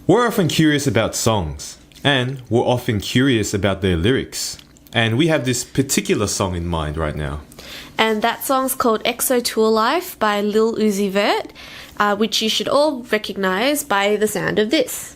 We're often curious about songs, and we're often curious about their lyrics. And we have this particular song in mind right now. And that song's called EXO Tour Life by Lil Uzi Vert, which you should all recognise by the sound of this.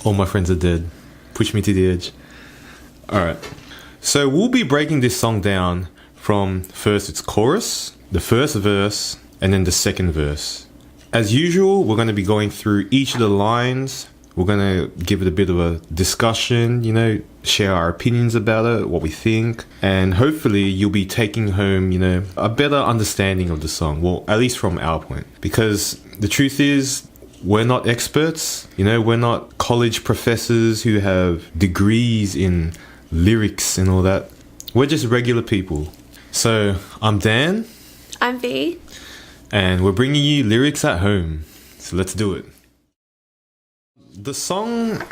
All my friends are dead. Push me to the edge. Alright. So we'll be breaking this song down from first its chorus, the first verse, and then the second verse. As usual, we're going to be going through each of the lines. We're going to give it a bit of a discussion, share our opinions about it, what we think. And hopefully you'll be taking home, a better understanding of the song. Well, at least from our point. Because the truth is, we're not experts, we're not college professors who have degrees in lyrics and all that. We're just regular people. So, I'm Dan. I'm V. And we're bringing you lyrics at home. So let's do it. The song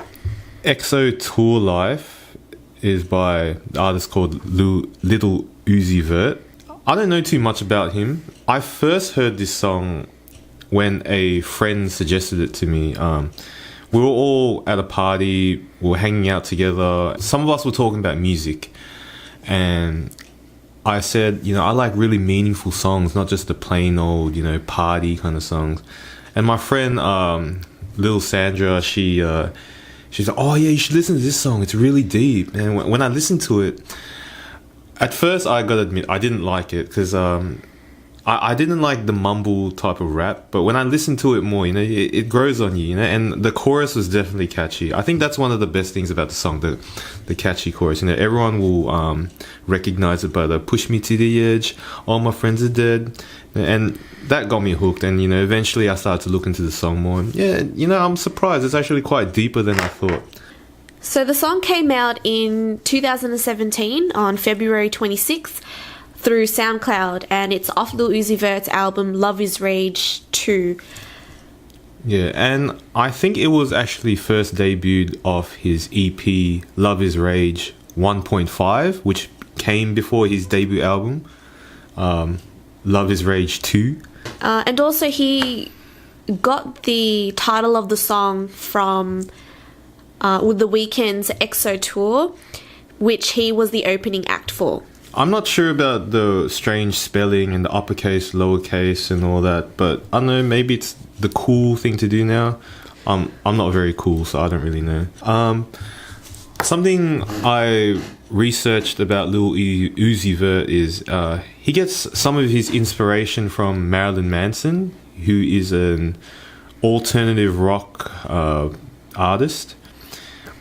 EXO Tour Life is by the artist called Lil Uzi Vert. I don't know too much about him. I first heard this song when a friend suggested it to me. We were all at a party, we were hanging out together. Some of us were talking about music. And I said, I like really meaningful songs, not just the plain old, party kind of songs. And my friend, Lil Sandra, she's like, oh yeah, you should listen to this song. It's really deep. And when I listened to it, at first I gotta admit, I didn't like it because I didn't like the mumble type of rap, but when I listened to it more, it grows on you, and the chorus was definitely catchy. I think that's one of the best things about the song, the catchy chorus. Everyone will recognize it by the push me to the edge, all my friends are dead, and that got me hooked. And eventually I started to look into the song more. And yeah, I'm surprised it's actually quite deeper than I thought. So the song came out in 2017 on February 26th. Through SoundCloud, and it's off Lil Uzi Vert's album Love Is Rage 2. Yeah, and I think it was actually first debuted off his EP Love Is Rage 1.5, which came before his debut album Love Is Rage 2. And also he got the title of the song from with The Weeknd's EXO tour, which he was the opening act for. I'm not sure about the strange spelling and the uppercase, lowercase and all that, but I don't know, maybe it's the cool thing to do now. I'm not very cool, so I don't really know. Something I researched about Lil Uzi Vert is he gets some of his inspiration from Marilyn Manson, who is an alternative rock artist.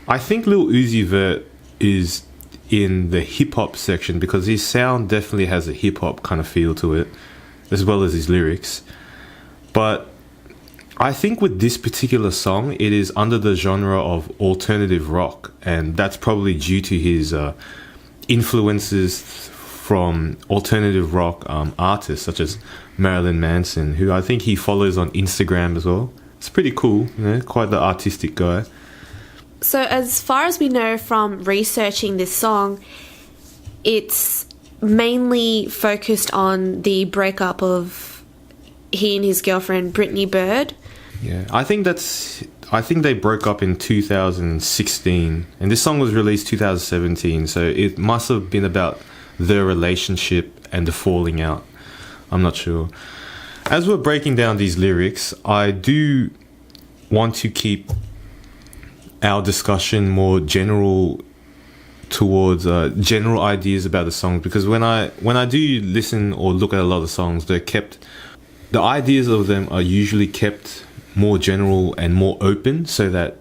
I think Lil Uzi Vert is in the hip-hop section because his sound definitely has a hip-hop kind of feel to it, as well as his lyrics. But I think with this particular song, it is under the genre of alternative rock, and that's probably due to his influences from alternative rock artists such as Marilyn Manson, who I think he follows on Instagram as well. It's pretty cool, quite the artistic guy. So as far as we know from researching this song, it's mainly focused on the breakup of he and his girlfriend Britney Bird. Yeah, I think they broke up in 2016, and this song was released 2017, so it must have been about their relationship and the falling out. I'm not sure. As we're breaking down these lyrics, I do want to keep our discussion more general towards general ideas about the songs, because when I do listen or look at a lot of songs, the ideas of them are usually kept more general and more open so that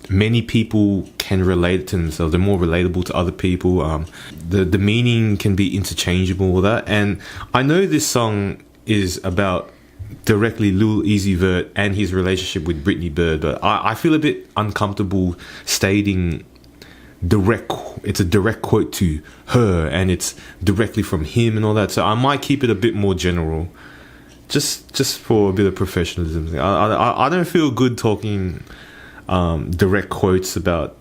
many people can relate to themselves. They're more relatable to other people. The meaning can be interchangeable with that. And I know this song is about directly Lil Uzi Vert and his relationship with Britney Bird, but I feel a bit uncomfortable stating it's a direct quote to her and it's directly from him and all that, so I might keep it a bit more general just for a bit of professionalism. I don't feel good talking direct quotes about,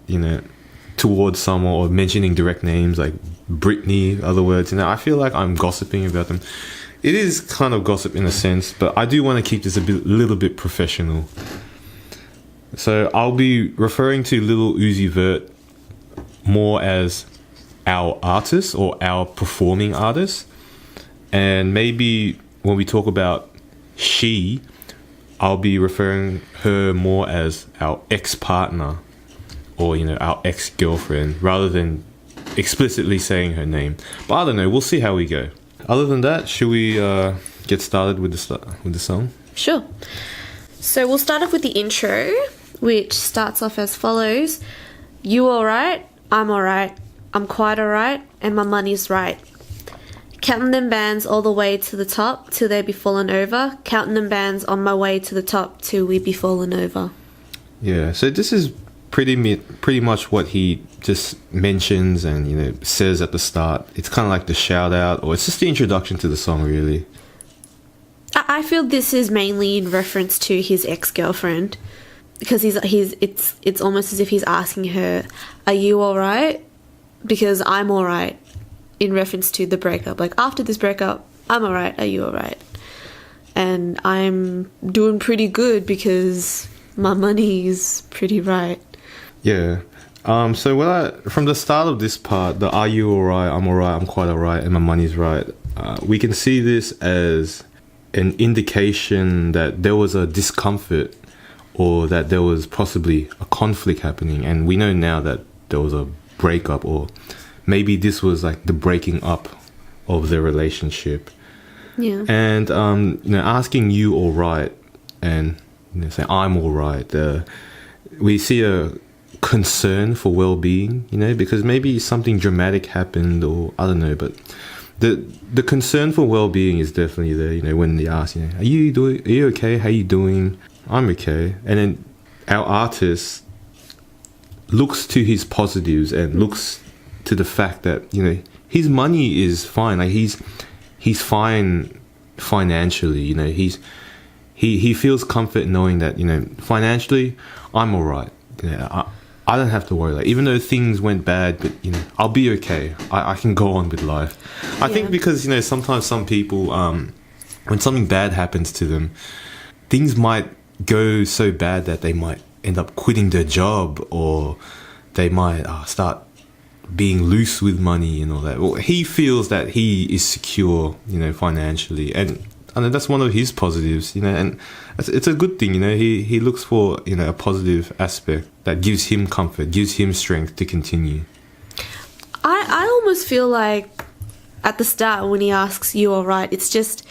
towards someone, or mentioning direct names like Britney, other words. I feel like I'm gossiping about them. It is kind of gossip in a sense, but I do want to keep this little bit professional. So I'll be referring to Lil Uzi Vert more as our artist or our performing artist. And maybe when we talk about she, I'll be referring her more as our ex-partner, or, our ex-girlfriend, rather than explicitly saying her name. But I don't know, we'll see how we go. Other than that, should we get started with the song? Sure. So we'll start off with the intro, which starts off as follows. You alright? I'm alright. I'm quite alright, and my money's right. Counting them bands all the way to the top till they be falling over. Counting them bands on my way to the top till we be falling over. Yeah, so this is pretty much what he just mentions and, says at the start. It's kind of like the shout out, or it's just the introduction to the song, really. I feel this is mainly in reference to his ex-girlfriend, because it's almost as if he's asking her, are you alright? Because I'm alright, in reference to the breakup. Like, after this breakup, I'm alright, are you alright? And I'm doing pretty good because my money is pretty right. Yeah. So from the start of this part, the are you alright, I'm quite alright, and my money's right, we can see this as an indication that there was a discomfort, or that there was possibly a conflict happening. And we know now that there was a breakup, or maybe this was like the breaking up of their relationship. Yeah. And asking you all right, and saying I'm all right, we see a concern for well-being, because maybe something dramatic happened, or I don't know, but the concern for well-being is definitely there. When they ask, are you okay, how you doing? I'm okay. And then our artist looks to his positives and looks to the fact that his money is fine. Like, he's fine financially. He feels comfort knowing that financially I'm all right. I don't have to worry. Like, even though things went bad, but I'll be okay. I can go on with life. I think because sometimes some people, when something bad happens to them, things might go so bad that they might end up quitting their job, or they might start being loose with money and all that. Well, he feels that he is secure, financially, and that's one of his positives, and it's a good thing, he looks for, a positive aspect that gives him comfort, gives him strength to continue. I almost feel like at the start when he asks you alright, it's just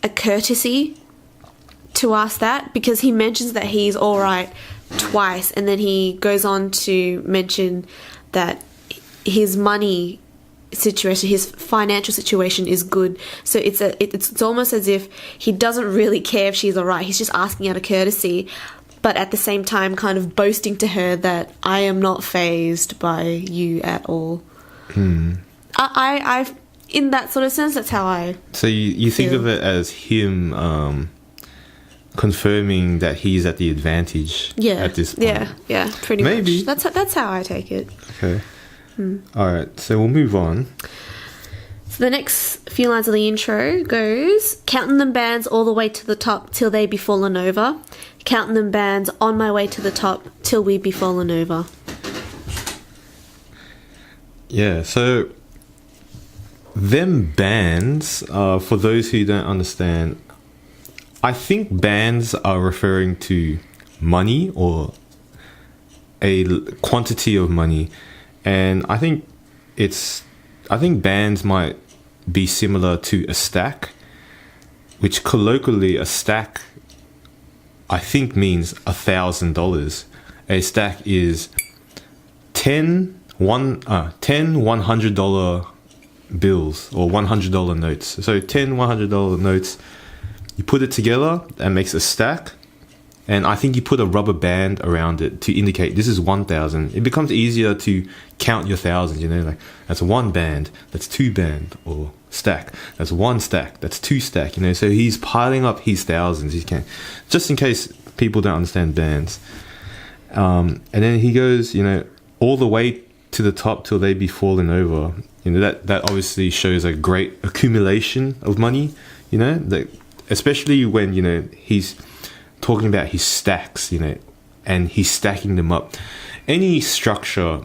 a courtesy to ask that, because he mentions that he's alright twice, and then he goes on to mention that his money situation, his financial situation is good. So it's almost as if he doesn't really care if she's alright. He's just asking out of courtesy, but at the same time kind of boasting to her that I am not fazed by you at all. I've in that sort of sense, that's how I So you think feel. of it as him confirming that he's at the advantage at this point. Yeah, pretty Maybe. much. That's how I take it. Okay. Alright, so we'll move on. So the next few lines of the intro goes, counting them bands all the way to the top till they be fallen over. Counting them bands on my way to the top till we be fallen over. Yeah, so them bands, for those who don't understand, I think bands are referring to money, or a quantity of money. And I think bands might be similar to a stack, which colloquially a stack I think means $1,000. A stack is 10 $100 bills, or $100 notes. So 10 $100 notes, you put it together, that makes a stack. and I think you put a rubber band around it to indicate this is 1,000. It becomes easier to count your thousands, you know, like that's one band, that's two band, or stack, that's one stack, that's two stack, you know. So he's piling up his thousands. He can, just in case people don't understand bands. And then he goes, you know, all the way to the top till they be falling over. You know, that obviously shows a great accumulation of money, you know, that especially when, you know, he's talking about his stacks, you know, and he's stacking them up. Any structure,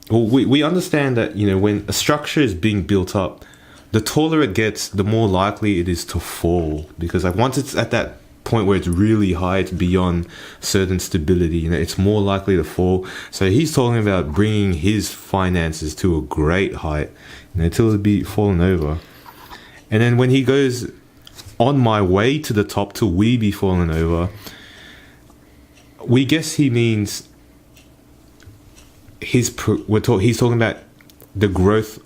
well, we understand that, you know, when a structure is being built up, the taller it gets, the more likely it is to fall, because like once it's at that point where it's really high, it's beyond certain stability, you know, it's more likely to fall. So he's talking about bringing his finances to a great height, you know, till it be falling over. And then when he goes, on my way to the top till we be falling over, we guess he means he's talking about the growth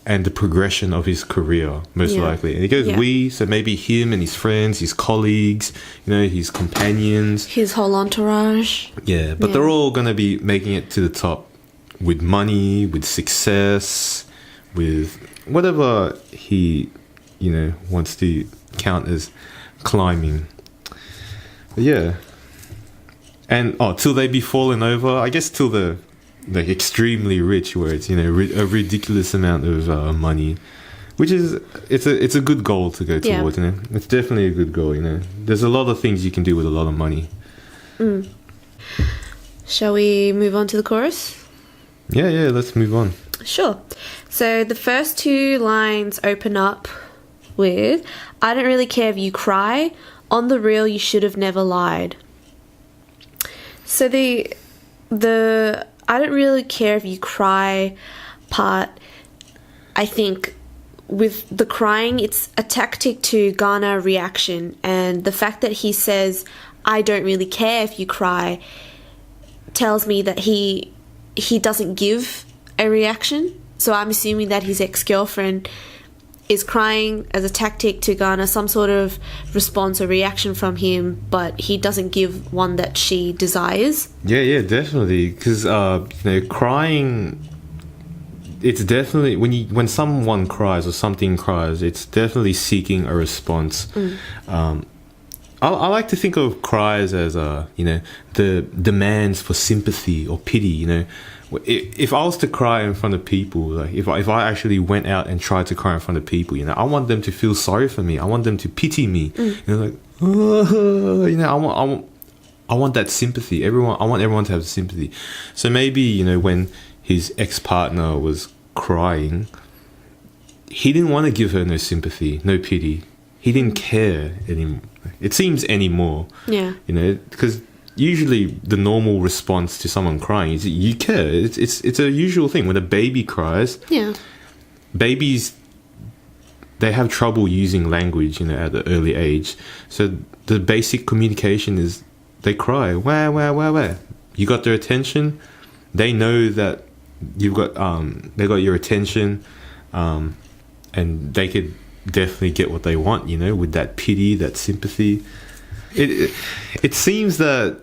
and the progression of his career, most likely. And he goes we, so maybe him and his friends, his colleagues, you know, his companions, his whole entourage. Yeah, but they're all going to be making it to the top with money, with success, with whatever he, you know, wants to count as climbing. But yeah. And till they be falling over, I guess till the extremely rich, where it's, you know, a ridiculous amount of money, which is it's a good goal to go towards. You know, it's definitely a good goal. You know, there's a lot of things you can do with a lot of money. Shall we move on to the chorus? Yeah, let's move on. Sure. So the first two lines open up with, I don't really care if you cry, on the real you should have never lied. So the I don't really care if you cry part, I think with the crying, it's a tactic to garner reaction, and the fact that he says I don't really care if you cry tells me that he doesn't give a reaction. So I'm assuming that his ex-girlfriend is crying as a tactic to garner some sort of response or reaction from him, but he doesn't give one that she desires. Yeah, definitely. Because you know, crying, it's definitely when someone cries or something cries, it's definitely seeking a response. I like to think of cries as you know, the demands for sympathy or pity. You know, if I was to cry in front of people, like if I actually went out and tried to cry in front of people, you know, I want them to feel sorry for me. I want them to pity me. You know, like, oh, you know, I want that sympathy. I want everyone to have sympathy. So maybe, you know, when his ex-partner was crying, he didn't want to give her no sympathy, no pity. He didn't care anymore. It seems anymore. Yeah. You know, because usually the normal response to someone crying is you care. It's a usual thing. When a baby cries, babies, they have trouble using language, you know, at the early age. So the basic communication is they cry. Wah, wah, wah, wah. You got their attention. They know that you've got they got your attention, and they could definitely get what they want, you know, with that pity, that sympathy. It seems that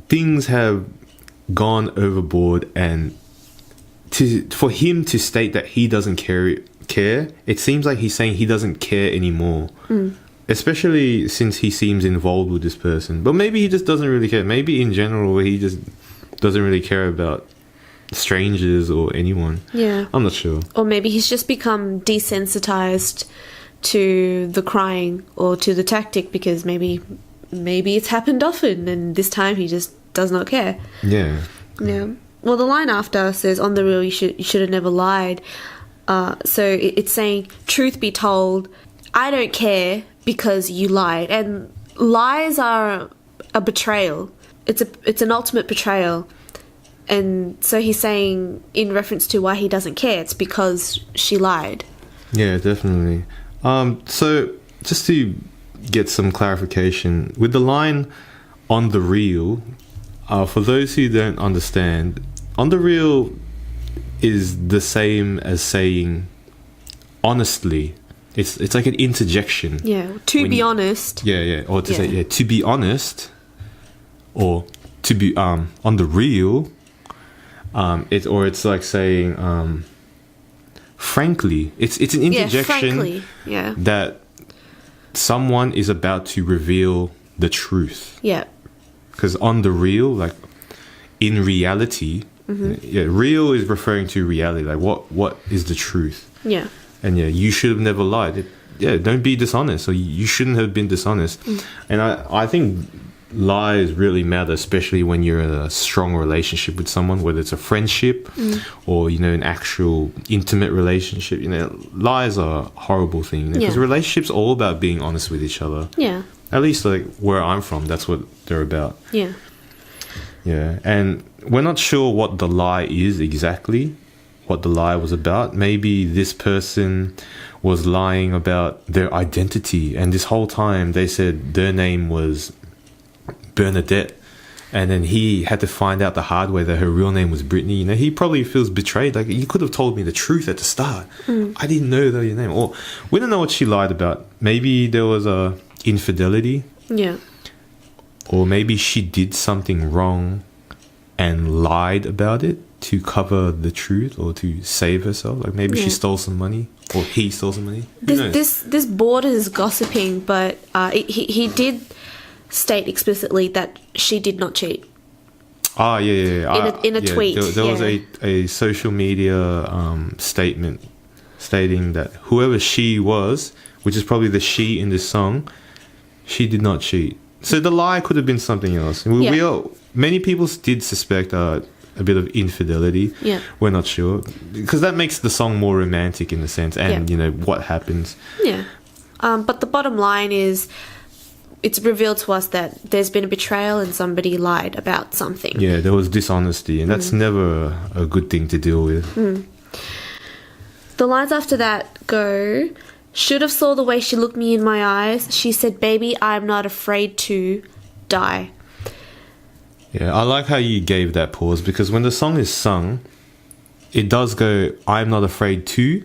things have gone overboard, and for him to state that he doesn't care, it seems like he's saying he doesn't care anymore. Especially since he seems involved with this person. But maybe he just doesn't really care. Maybe in general he just doesn't really care about strangers or anyone. Yeah. I'm not sure. Or maybe he's just become desensitized to the crying or to the tactic, because maybe it's happened often and this time he just does not care. Yeah. Well, the line after says, on the real you should have never lied. So it's saying, truth be told, I don't care because you lied. And lies are a betrayal. It's an ultimate betrayal. And so he's saying, in reference to why he doesn't care, it's because she lied. Yeah, definitely. So just to get some clarification, with the line on the real, for those who don't understand, on the real is the same as saying honestly. It's like an interjection. Yeah, to be honest. Yeah, or to say, to be honest, or to be on the real, it's like saying frankly. It's an interjection frankly, yeah. that someone is about to reveal the truth. Yeah. Because on the real, like in reality, real is referring to reality. Like what is the truth? Yeah. And you should have never lied. Don't be dishonest. So you shouldn't have been dishonest. And I think lies really matter, especially when you're in a strong relationship with someone, whether it's a friendship or an actual intimate relationship. Lies are a horrible thing, because relationships are all about being honest with each other. Yeah. At least like where I'm from, that's what they're about. Yeah. Yeah. And we're not sure what the lie is exactly, what the lie was about. Maybe this person was lying about their identity, and this whole time they said their name was Bernadette, and then he had to find out the hard way that her real name was Brittany. He probably feels betrayed. Like, you could have told me the truth at the start. I didn't know that your name. Or we don't know what she lied about. Maybe there was a infidelity. Yeah. Or maybe she did something wrong and lied about it to cover the truth or to save herself. Like, maybe she stole some money, or he stole some money. This borders gossiping, but he did state explicitly that she did not cheat. In a tweet. There was a social media statement stating that whoever she was, which is probably the she in this song, she did not cheat. So the lie could have been something else. Many people did suspect a bit of infidelity. Yeah. We're not sure, because that makes the song more romantic in a sense, and what happens. Yeah. But the bottom line is, it's revealed to us that there's been a betrayal and somebody lied about something. Yeah, there was dishonesty, and that's never a good thing to deal with. The lines after that go, should have saw the way she looked me in my eyes. She said, baby, I'm not afraid to die. Yeah, I like how you gave that pause, because when the song is sung, it does go, I'm not afraid to,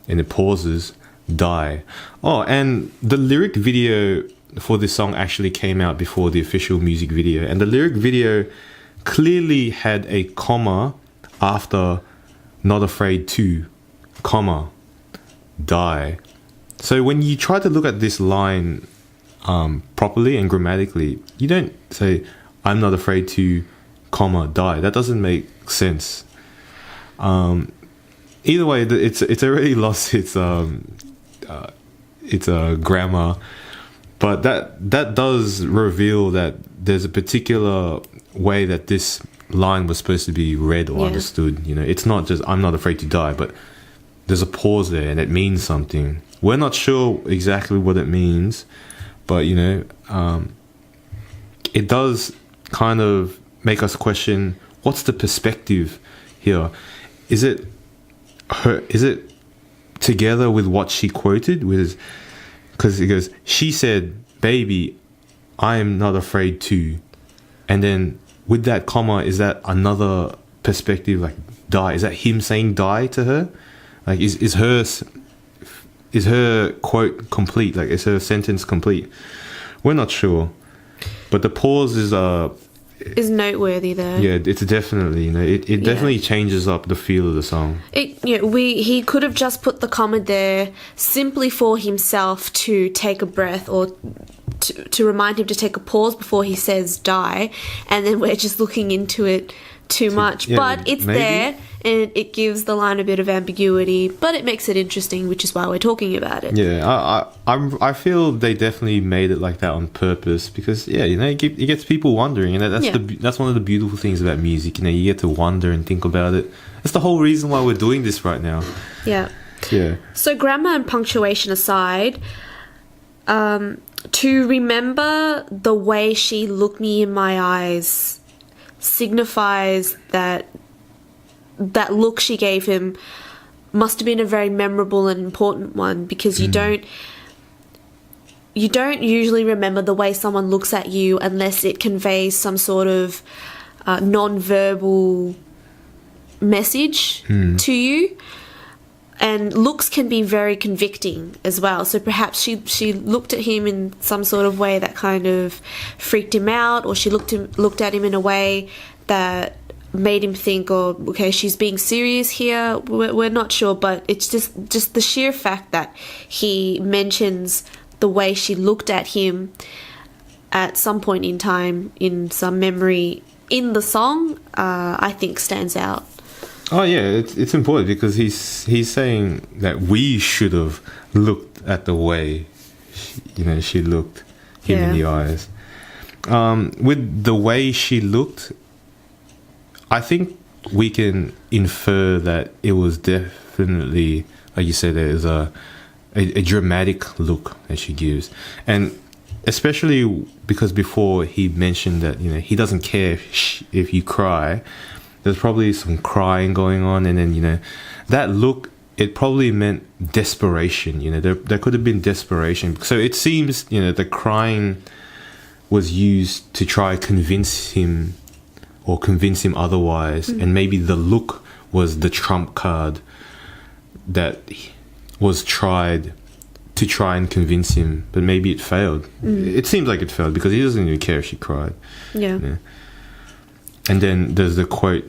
and it pauses, die. Oh, and the lyric video for this song actually came out before the official music video, and the lyric video clearly had a comma after not afraid to, comma, die. So when you try to look at this line properly and grammatically, you don't say I'm not afraid to, comma, die. That doesn't make sense. Either way, it's already lost its grammar. But that does reveal that there's a particular way that this line was supposed to be read or understood. It's not just I'm not afraid to die, but there's a pause there, and it means something. We're not sure exactly what it means, but it does kind of make us question, what's the perspective here? Is it together with what she quoted? Because it goes, she said, baby, I am not afraid to. And then with that comma, is that another perspective, like die? Is that him saying die to her? Like, is her quote complete? Like, is her sentence complete? We're not sure. But the pause is noteworthy there. Yeah, it's definitely, it definitely changes up the feel of the song. He could have just put the comma there simply for himself to take a breath, or to remind him to take a pause before he says die, and then we're just looking into it too much. Yeah, but it's maybe there, and it gives the line a bit of ambiguity, but it makes it interesting, which is why we're talking about it. Yeah, I feel they definitely made it like that on purpose, because it gets people wondering, and that's one of the beautiful things about music. You get to wonder and think about it. That's the whole reason why we're doing this right now. Yeah. So grammar and punctuation aside, to remember the way she looked me in my eyes signifies that look she gave him must have been a very memorable and important one, because you don't usually remember the way someone looks at you unless it conveys some sort of non-verbal message to you. And looks can be very convicting as well. So perhaps she looked at him in some sort of way that kind of freaked him out, or she looked at him in a way that made him think, oh, okay, she's being serious here. We're not sure, but it's just the sheer fact that he mentions the way she looked at him at some point in time, in some memory in the song, I think stands out. Oh yeah, it's important because he's saying that we should have looked at the way, she looked him in the eyes. With the way she looked, I think we can infer that it was definitely, like you said, there's a dramatic look that she gives, and especially because before he mentioned that he doesn't care if you cry. There's probably some crying going on, and then that look, it probably meant desperation. There could have been desperation. So it seems the crying was used to try convince him otherwise, and maybe the look was the trump card that was tried to try and convince him, but maybe it failed. It seems like it failed because he doesn't even care if she cried. Yeah. And then there's the quote,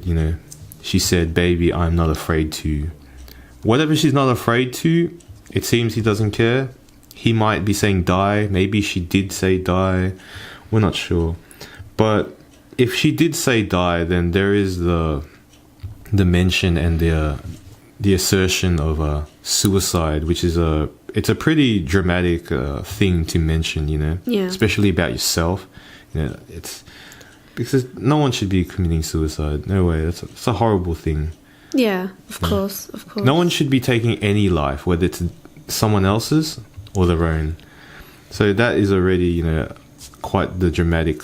she said, "Baby, I'm not afraid to." Whatever she's not afraid to, it seems he doesn't care. He might be saying die. Maybe she did say die. We're not sure. But if she did say die, then there is the mention and the assertion of suicide, which is it's a pretty dramatic thing to mention, Yeah. especially about yourself. It's because no one should be committing suicide. No way. It's a horrible thing. Yeah, of course. No one should be taking any life, whether it's someone else's or their own. So that is already, quite the dramatic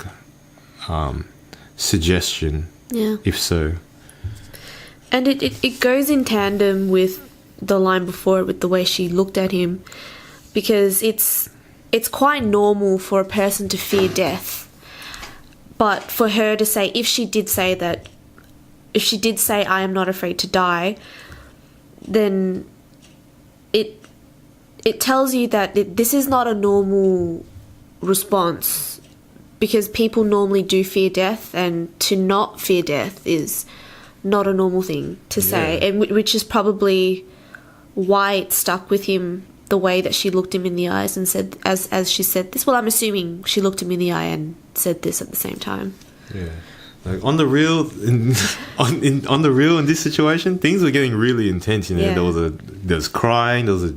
suggestion. Yeah. If so. And it goes in tandem with the line before it, with the way she looked at him, because it's quite normal for a person to fear death. But for her to say, if she did say I am not afraid to die, then it tells you that this is not a normal response, because people normally do fear death, and to not fear death is not a normal thing to say, and which is probably why it stuck with him, the way that she looked him in the eyes and said, as she said this. Well, I'm assuming she looked him in the eye and said this at the same time. Yeah, like on the real, on the real in this situation, things were getting really intense. Yeah. There was crying. There was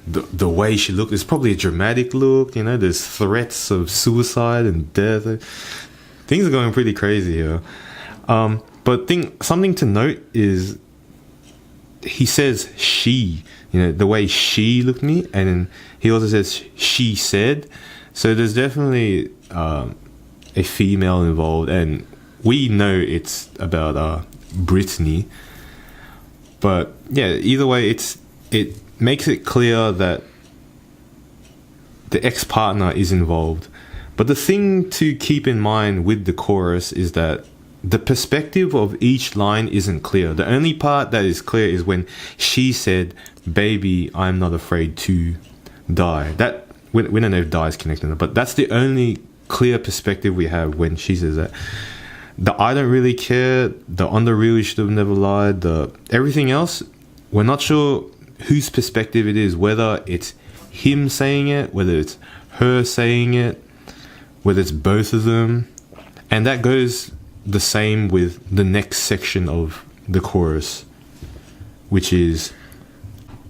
the way she looked. It's probably a dramatic look. There's threats of suicide and death. Things are going pretty crazy here. But something to note is he says she. The way she looked at me, and then he also says she said. So there's definitely a female involved, and we know it's about Brittany. But yeah, either way, it makes it clear that the ex-partner is involved. But the thing to keep in mind with the chorus is that the perspective of each line isn't clear. The only part that is clear is when she said, "Baby, I'm not afraid to die." That we don't know if die is connected, but that's the only clear perspective we have when she says that. The "I don't really care," the "on the real you should have never lied," the everything else, we're not sure whose perspective it is, whether it's him saying it, whether it's her saying it, whether it's both of them. And that goes the same with the next section of the chorus, which is,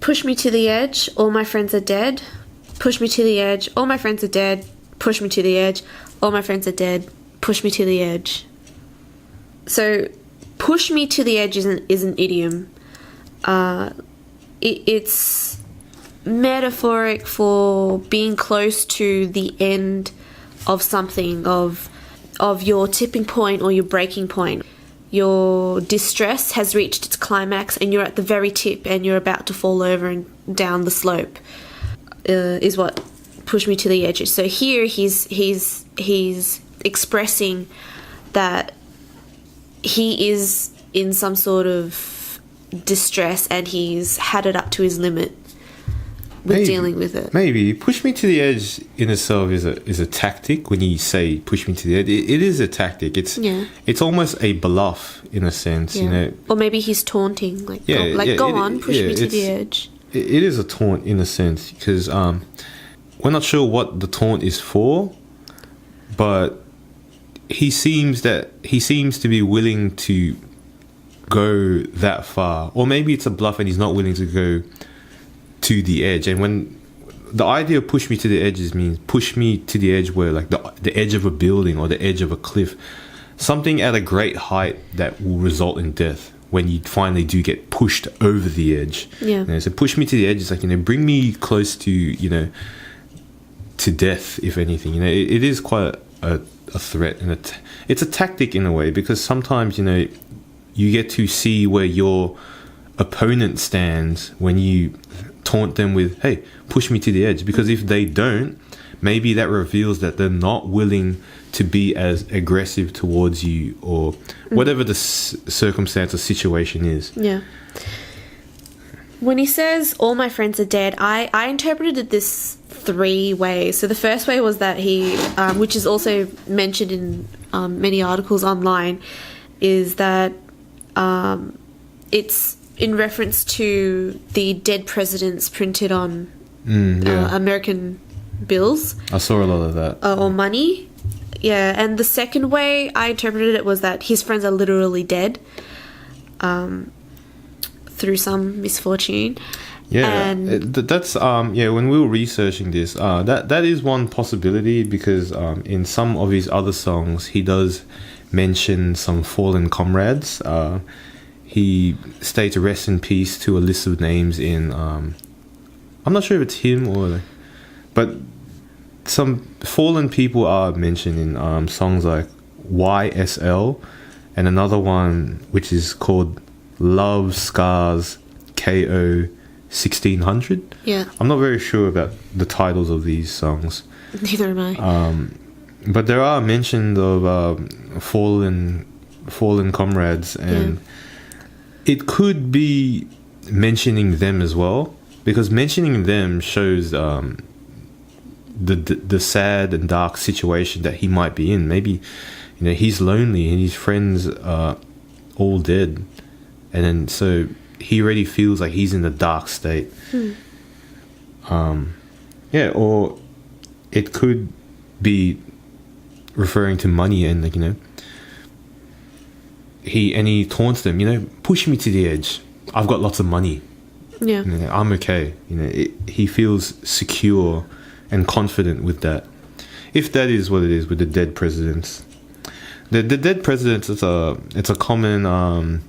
"Push me to the edge, all my friends are dead. Push me to the edge, all my friends are dead. Push me to the edge, all my friends are dead. Push me to the edge." So, push me to the edge is an idiom. It's metaphoric for being close to the end of something, of your tipping point or your breaking point. Your distress has reached its climax and you're at the very tip and you're about to fall over and down the slope, is what push me to the edge is. So here he's expressing that he is in some sort of distress and he's had it up to his limit with dealing with it. Maybe push me to the edge in itself is a tactic. When you say push me to the edge, it is a tactic. It's almost a bluff in a sense, you know. Or maybe he's taunting, like, go on, push me to the edge. It is a taunt in a sense because we're not sure what the taunt is for, but he seems to be willing to go that far, or maybe it's a bluff and he's not willing to go to the edge. And when the idea of push me to the edges means push me to the edge where like the edge of a building or the edge of a cliff, something at a great height that will result in death when you finally do get pushed over the edge. Yeah. You know, so push me to the edge is like, you know, bring me close to, you know, to death, if anything. You know, it is quite a threat, and it's a tactic in a way, because sometimes, you know, you get to see where your opponent stands when you taunt them with, hey, push me to the edge, because if they don't, maybe that reveals that they're not willing to be as aggressive towards you, or whatever the circumstance or situation is. Yeah. When he says all my friends are dead, I interpreted this 3 ways. So the first way was that he, which is also mentioned in many articles online, is that it's in reference to the dead presidents printed on American bills. I saw a lot of that. Or money. Yeah, and the second way I interpreted it was that his friends are literally dead through some misfortune. Yeah, and that's when we were researching this, that is one possibility, because in some of his other songs he does mention some fallen comrades. He states rest in peace to a list of names in I'm not sure if it's him or, but some fallen people are mentioned in songs like YSL, and another one which is called Love Scars KO 1600. Yeah. I'm not very sure about the titles of these songs. Neither am I. But there are mentions of fallen comrades, and it could be mentioning them as well, because mentioning them shows the sad and dark situation that he might be in. Maybe, you know, he's lonely and his friends are all dead, and then so he already feels like he's in a dark state. Or it could be referring to money, and like, you know, he taunts them, you know, push me to the edge, I've got lots of money, Yeah. you know, I'm okay, you know. He feels secure and confident with that, if that is what it is with the dead presidents. The dead presidents, it's a common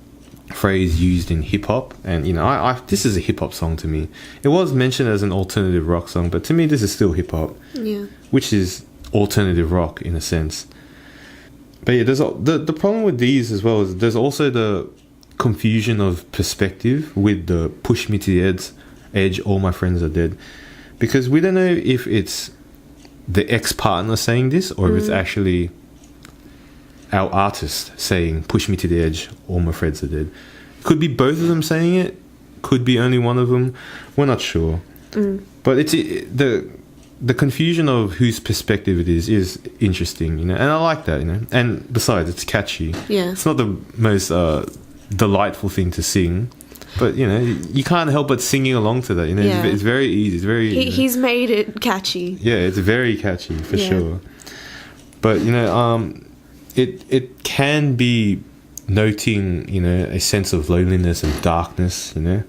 phrase used in hip-hop, and you know, I this is a hip-hop song to me. It was mentioned as an alternative rock song, but to me this is still hip-hop, which is alternative rock in a sense. But yeah, there's the problem with these as well is there's also the confusion of perspective with the push me to the edge, all my friends are dead, because we don't know if it's the ex-partner saying this, or if it's actually our artist saying push me to the edge, all my friends are dead. Could be both of them saying it, could be only one of them, we're not sure. But it's the confusion of whose perspective it is interesting, you know, and I like that, you know. And besides, it's catchy. It's not the most delightful thing to sing, but you know, you can't help but singing along to that, you know. It's very easy, it's very he's made it catchy. It's very catchy for sure. But you know, it can be noting, you know, a sense of loneliness and darkness, you know,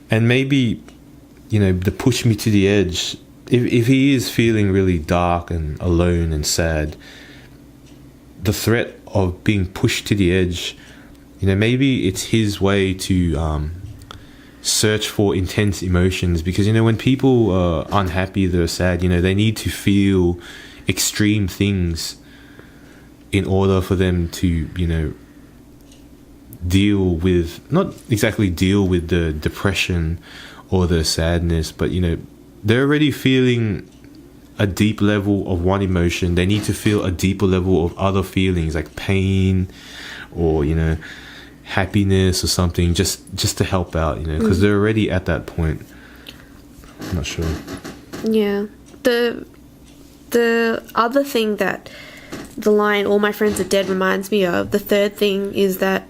and maybe, you know, the push me to the edge, if he is feeling really dark and alone and sad, the threat of being pushed to the edge, you know, maybe it's his way to search for intense emotions, because, you know, when people are unhappy, they're sad, you know, they need to feel extreme things in order for them to, you know, not exactly deal with the depression or the sadness, but, you know, they're already feeling a deep level of one emotion. They need to feel a deeper level of other feelings like pain, or, you know, happiness or something, just to help out, you know, because they're already at that point. I'm not sure. Yeah. The other thing that the line "all my friends are dead" reminds me of, the third thing, is that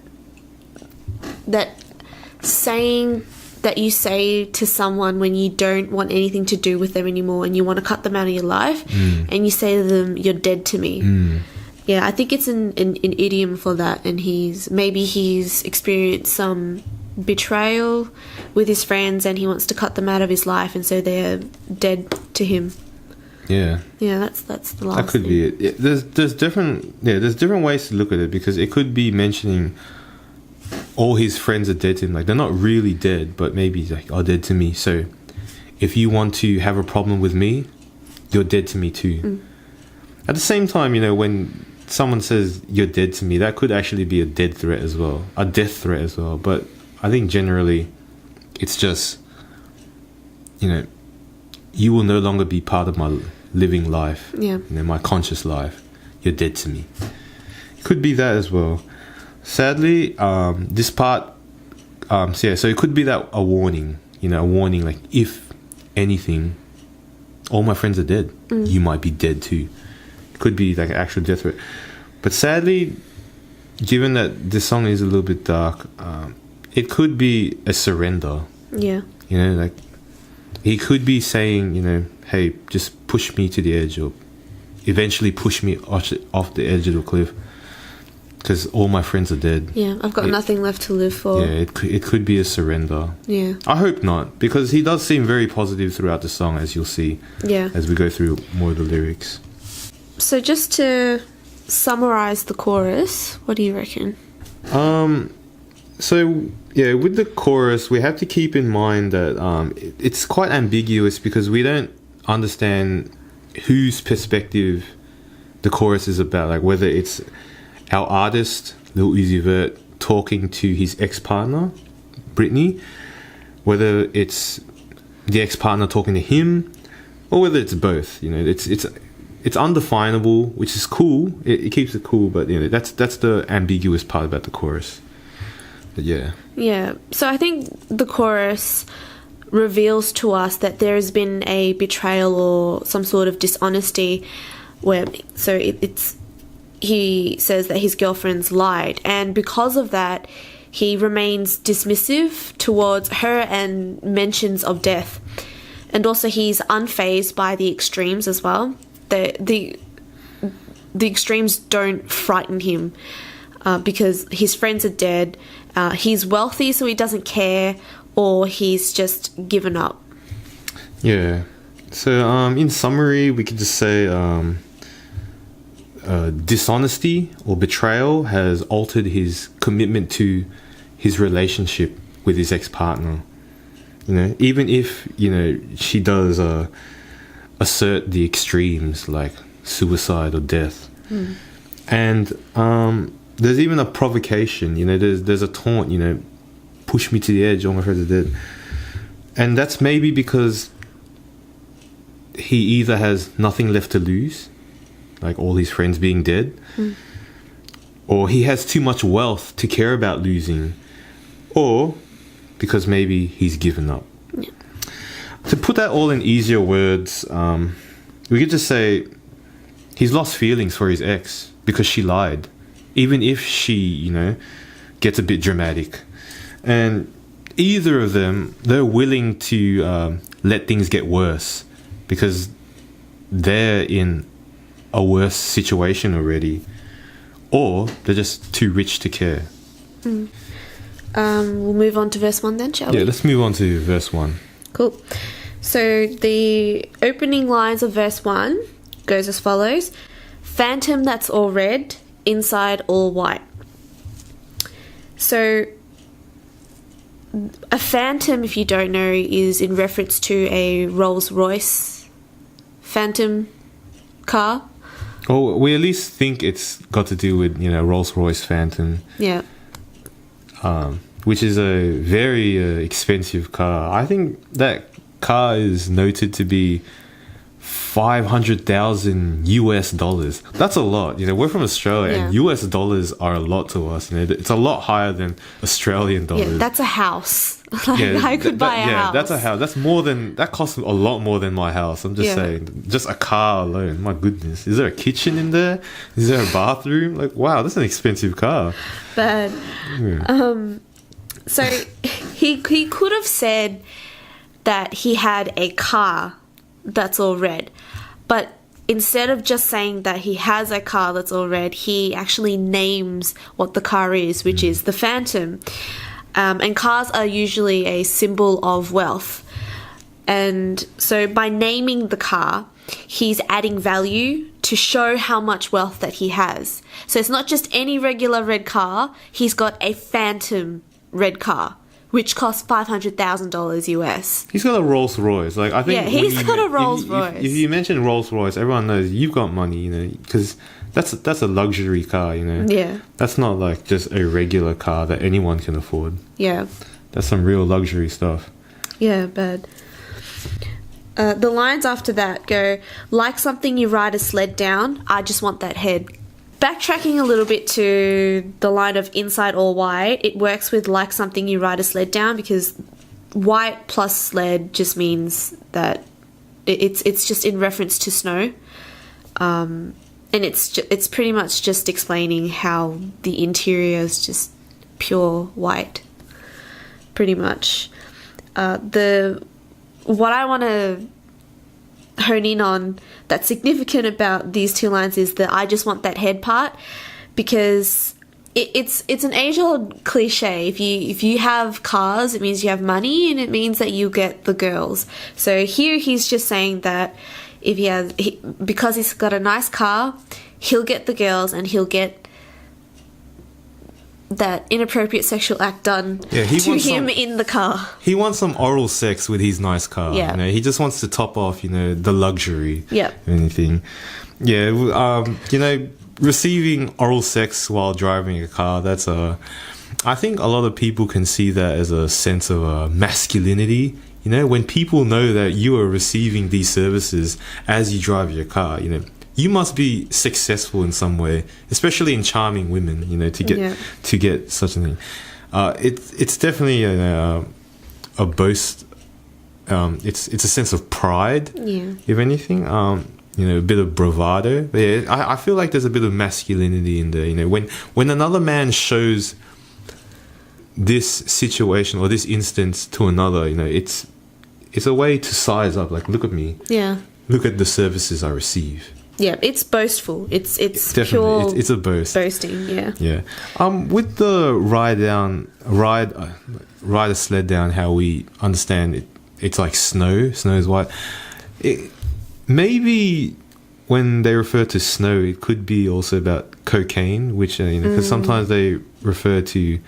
saying that you say to someone when you don't want anything to do with them anymore and you want to cut them out of your life, and you say to them, "You're dead to me." Yeah, I think it's an idiom for that, and he's experienced some betrayal with his friends and he wants to cut them out of his life, and so they're dead to him. Yeah, that's the last that could thing. be it. There's different ways to look at it, because it could be mentioning all his friends are dead to him. Like, they're not really dead, but maybe like, are dead to me. So if you want to have a problem with me, you're dead to me too. At the same time, you know, when someone says you're dead to me, that could actually be a death threat as well. But I think generally it's just, you know, you will no longer be part of my living life. Yeah. You know, my conscious life. You're dead to me. It could be that as well. Sadly, this part, so it could be that a warning, like, if anything, all my friends are dead. You might be dead too. It could be like an actual death threat. But sadly, given that this song is a little bit dark, it could be a surrender. Yeah. You know, like, he could be saying, you know, hey, just push me to the edge, or eventually push me off the edge of the cliff, because all my friends are dead. Yeah, I've got nothing left to live for. Yeah, it could be a surrender. Yeah. I hope not, because he does seem very positive throughout the song, as you'll see. Yeah. As we go through more of the lyrics. So just to summarize the chorus, what do you reckon? So yeah, with the chorus, we have to keep in mind that it's quite ambiguous, because we don't understand whose perspective the chorus is about. Like, whether it's our artist, Lil Uzi Vert, talking to his ex-partner, Britney, whether it's the ex-partner talking to him, or whether it's both. You know, it's undefinable, which is cool. It keeps it cool, but you know, that's the ambiguous part about the chorus. But yeah. Yeah. So I think the chorus reveals to us that there has been a betrayal or some sort of dishonesty, where he says that his girlfriend's lied, and because of that he remains dismissive towards her and mentions of death. And also he's unfazed by the extremes as well. The extremes don't frighten him, because his friends are dead, he's wealthy so he doesn't care, or he's just given up. Yeah. So in summary, we could just say dishonesty or betrayal has altered his commitment to his relationship with his ex-partner. You know, even if, you know, she does assert the extremes like suicide or death. And there's even a provocation, you know, there's a taunt, you know, push me to the edge, all my friends are dead. And that's maybe because he either has nothing left to lose, like all his friends being dead, or he has too much wealth to care about losing, or because maybe he's given up. Yeah. To put that all in easier words, we could just say he's lost feelings for his ex because she lied, even if she, you know, gets a bit dramatic. And either of them, they're willing to let things get worse because they're in a worse situation already, or they're just too rich to care. We'll move on to verse 1 then, shall we? Yeah, let's move on to verse 1. Cool. So the opening lines of verse 1 goes as follows: phantom that's all red, inside all white. So a phantom, if you don't know, is in reference to a Rolls-Royce Phantom car. Or we at least think it's got to do with, you know, Rolls-Royce Phantom. Yeah. Which is a very expensive car. I think that car is noted to be $500,000 US. That's a lot. You know, we're from Australia, and Yeah. US dollars are a lot to us. You know, it's a lot higher than Australian dollars. Yeah, that's a house. Like, I could buy a house. That's a house. That costs a lot more than my house. I'm just Yeah. saying, just a car alone. My goodness, is there a kitchen in there? Is there a bathroom? Like, wow, that's an expensive car. But Yeah. so he could have said that he had a car that's all red, but instead of just saying that he has a car that's all red, he actually names what the car is, which is the Phantom. And cars are usually a symbol of wealth. And so by naming the car, he's adding value to show how much wealth that he has. So it's not just any regular red car, he's got a Phantom red car, which costs $500,000 US. He's got a Rolls Royce. Like, I think Yeah, he's got a Rolls Royce. If you mention Rolls Royce, everyone knows you've got money. You know, because that's a luxury car. You know, Yeah, that's not like just a regular car that anyone can afford. yeah, That's some real luxury stuff. yeah, but the lines after that go, like something you ride a sled down, I just want that head. Backtracking a little bit to the line of inside all white, it works with like something you ride a sled down because white plus sled just means that it's just in reference to snow. And it's pretty much just explaining how the interior is just pure white, pretty much. What I want to hone in on that's significant about these two lines is that I just want that head part, because it's an age-old cliche. If you have cars, it means you have money, and it means that you get the girls. So here he's just saying that if because he's got a nice car, he'll get the girls and he'll get that inappropriate sexual act done to him in the car. He wants some oral sex with his nice car. Yeah. You know, he just wants to top off, you know, the luxury. Yeah. Anything. Yeah. You know, receiving oral sex while driving a car, I think a lot of people can see that as a sense of masculinity. You know, when people know that you are receiving these services as you drive your car, you know, you must be successful in some way, especially in charming women, you know, to get such a thing. It's definitely a boast. It's a sense of pride, if anything. You know, a bit of bravado. But yeah, I feel like there's a bit of masculinity in there. You know, when another man shows this situation or this instance to another, you know, it's a way to size up. Like, look at me. Yeah. Look at the services I receive. Yeah, it's boastful. It's definitely pure. It's a boast. Boasting. Yeah. Yeah. With the ride a sled down, how we understand it, it's like snow. Snow is white. Maybe when they refer to snow, it could be also about cocaine, which you know, because sometimes they refer to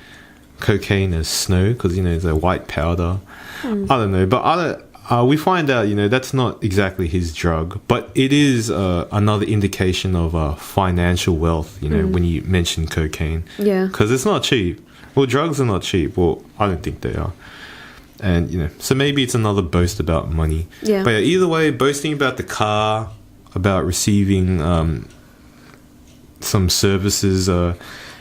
cocaine as snow because, you know, it's a white powder. I don't know, but we find out, you know, that's not exactly his drug, but it is another indication of financial wealth, you know, when you mention cocaine. Yeah. Because it's not cheap. Well, drugs are not cheap. Well, I don't think they are. And, you know, so maybe it's another boast about money. Yeah. But yeah, either way, boasting about the car, about receiving some services.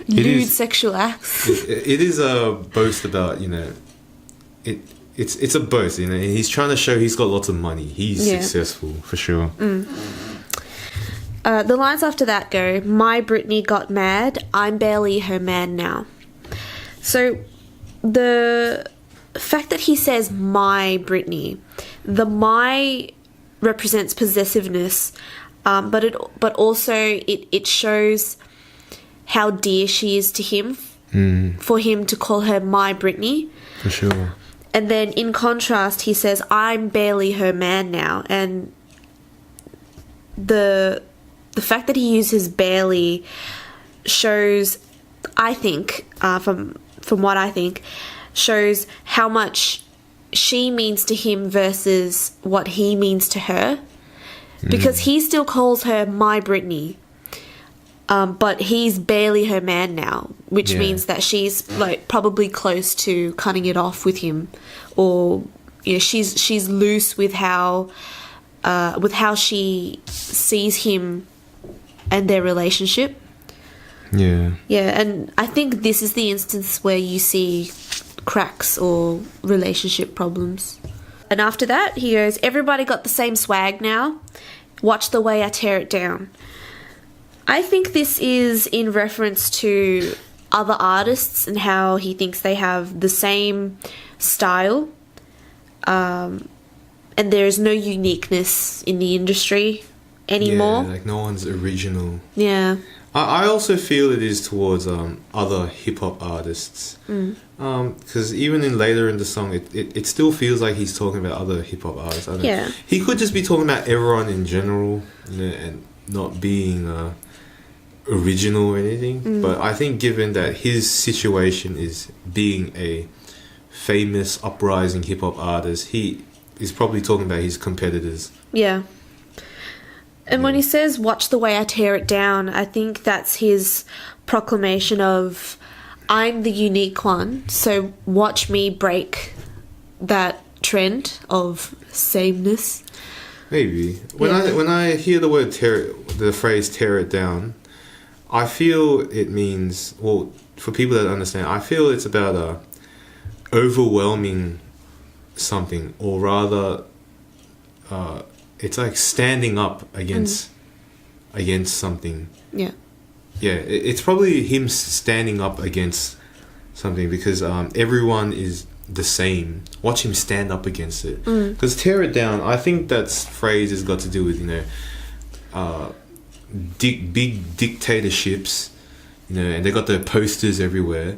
Lewd sexual acts. It is a boast about, you know, it's a boast, you know. He's trying to show he's got lots of money. He's successful, for sure. The lines after that go, my Britney got mad, I'm barely her man now. So the fact that he says my Britney, the my represents possessiveness, but also it shows how dear she is to him, for him to call her my Britney. For sure. And then in contrast, he says, I'm barely her man now. And the fact that he uses barely shows, I think, from what I think, shows how much she means to him versus what he means to her. Because he still calls her my Britney. But he's barely her man now, which means that she's like probably close to cutting it off with him, or you know, she's loose with how with how she sees him and their relationship. Yeah. Yeah, and I think this is the instance where you see cracks or relationship problems. And after that, he goes, everybody got the same swag now. Watch the way I tear it down. I think this is in reference to other artists and how he thinks they have the same style. And there is no uniqueness in the industry anymore. Yeah, like no one's original. Yeah. I also feel it is towards other hip hop artists, because even later in the song, it still feels like he's talking about other hip hop artists. I don't know. He could just be talking about everyone in general, and not being original or anything. But I think given that his situation is being a famous uprising hip hop artist, he is probably talking about his competitors. Yeah. And when he says, watch the way I tear it down, I think that's his proclamation of, I'm the unique one, so watch me break that trend of sameness. Maybe. When I hear the word the phrase tear it down, I feel it means, well, for people that understand, I feel it's about overwhelming something, or rather, it's like standing up against something. Yeah. Yeah, it's probably him standing up against something, because everyone is the same. Watch him stand up against it. Because tear it down, I think that phrase has got to do with, big dictatorships, and they got their posters everywhere.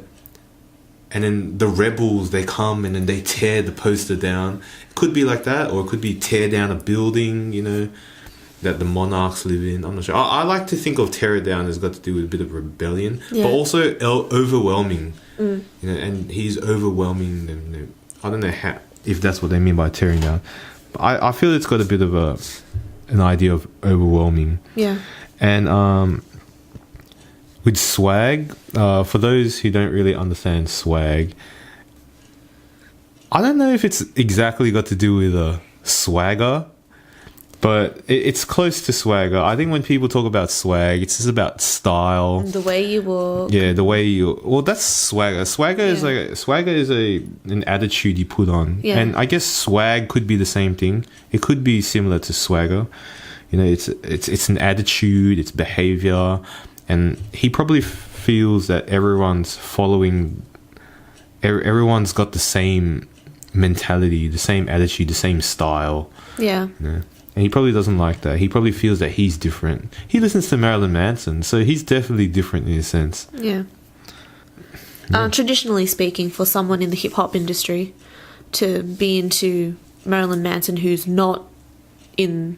And then the rebels, they come and then they tear the poster down. It could be like that, or it could be tear down a building, that the monarchs live in. I'm not sure. I like to think of tear it down as got to do with a bit of rebellion, but also overwhelming. And he's overwhelming them. I don't know if that's what they mean by tearing down. But I feel it's got a bit of an idea of overwhelming. Yeah. And with swag, for those who don't really understand swag, I don't know if it's exactly got to do with a swagger, but it's close to swagger. I think when people talk about swag, it's just about style. And the way you walk. Yeah, the way you... Well, that's swagger. Swagger is an attitude you put on. Yeah. And I guess swag could be the same thing. It could be similar to swagger. It's an attitude, it's behavior. And he probably feels that everyone's got the same mentality, the same attitude, the same style. Yeah. And he probably doesn't like that. He probably feels that he's different. He listens to Marilyn Manson, so he's definitely different in a sense. Yeah. Traditionally speaking, for someone in the hip-hop industry to be into Marilyn Manson who's not in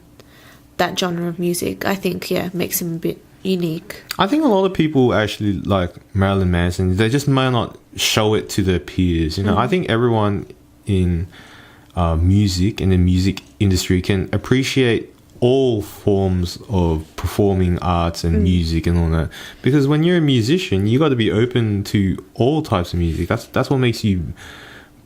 that genre of music, I think, makes him a bit unique. I think a lot of people actually like Marilyn Manson. They just might not show it to their peers. I think everyone in music and the music industry can appreciate all forms of performing arts and music and all that. Because when you're a musician, you got to be open to all types of music. That's what makes you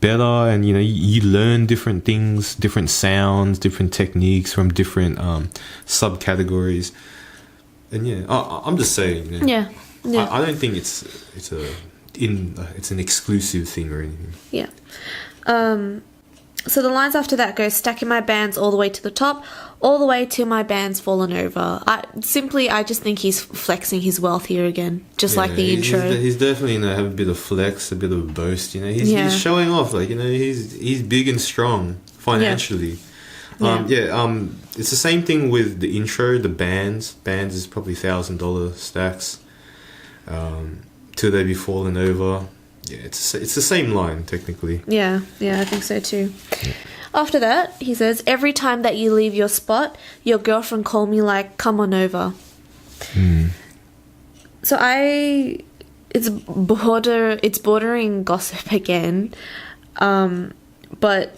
better, and you learn different things, different sounds, different techniques from different subcategories. And I'm just saying. Yeah. I don't think it's an exclusive thing or anything. Yeah. So the lines after that go, stacking my bands all the way to the top, all the way till my band's fallen over. I just think he's flexing his wealth here again, just like the intro. He's definitely have a bit of flex, a bit of boast. He's showing off, he's big and strong financially. It's the same thing with the intro, the bands. Bands is probably $1,000 stacks. Till they be falling over. Yeah, it's the same line technically. Yeah, I think so too. Yeah. After that, he says, every time that you leave your spot, your girlfriend call me like, come on over. So it's bordering gossip again, but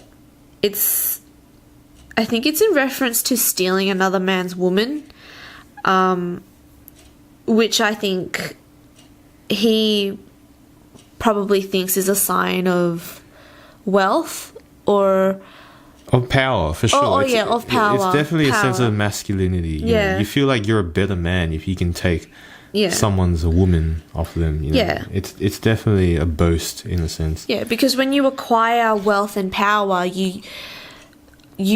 I think it's in reference to stealing another man's woman, which I think he probably thinks is a sign of wealth, or Of power, for sure. Of power. It's definitely Power. a sense of masculinity. You Yeah. know? You feel like you're a better man if you can take Yeah. someone's a woman off them. You know? Yeah. It's definitely a boast in a sense. Yeah, because when you acquire wealth and power, you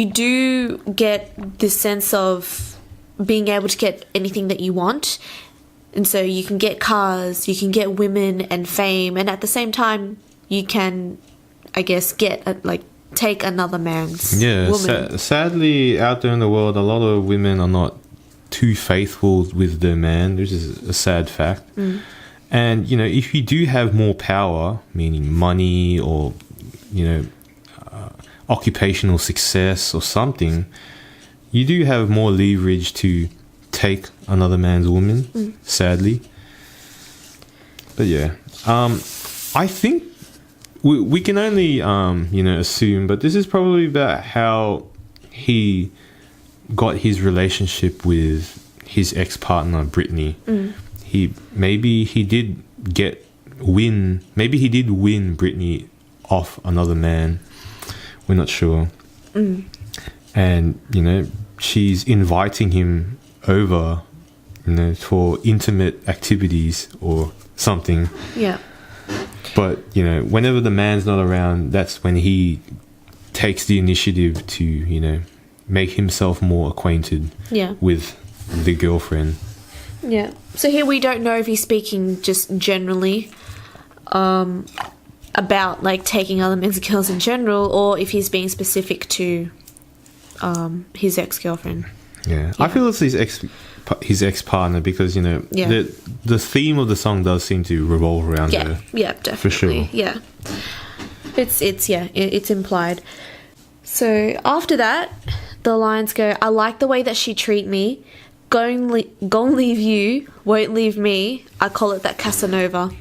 do get this sense of being able to get anything that you want. And so you can get cars, you can get women and fame, and at the same time you can, I guess, take another man's woman. Sadly, out there in the world, a lot of women are not too faithful with their man, which is a sad fact. And, you know, if you do have more power, meaning money or, you know, occupational success or something, you do have more leverage to take another man's woman, sadly. But yeah, I think we can only, you know, assume, but this is probably about how he got his relationship with his ex-partner, Brittany. Maybe he did win Brittany off another man. We're not sure. And, you know, she's inviting him over, you know, for intimate activities or something. Yeah. But, you know, whenever the man's not around, that's when he takes the initiative to, you know, make himself more acquainted with the girlfriend. Yeah. So here we don't know if he's speaking just generally about, like, taking other men's girls in general, or if he's being specific to his ex-girlfriend. Yeah. I feel it's his ex-partner because, you know, the theme of the song does seem to revolve around her. Yeah, definitely. For sure. Yeah. It's implied. So after that, the lines go, I like the way that she treat me. Gon' leave you, won't leave me. I call it that Casanova.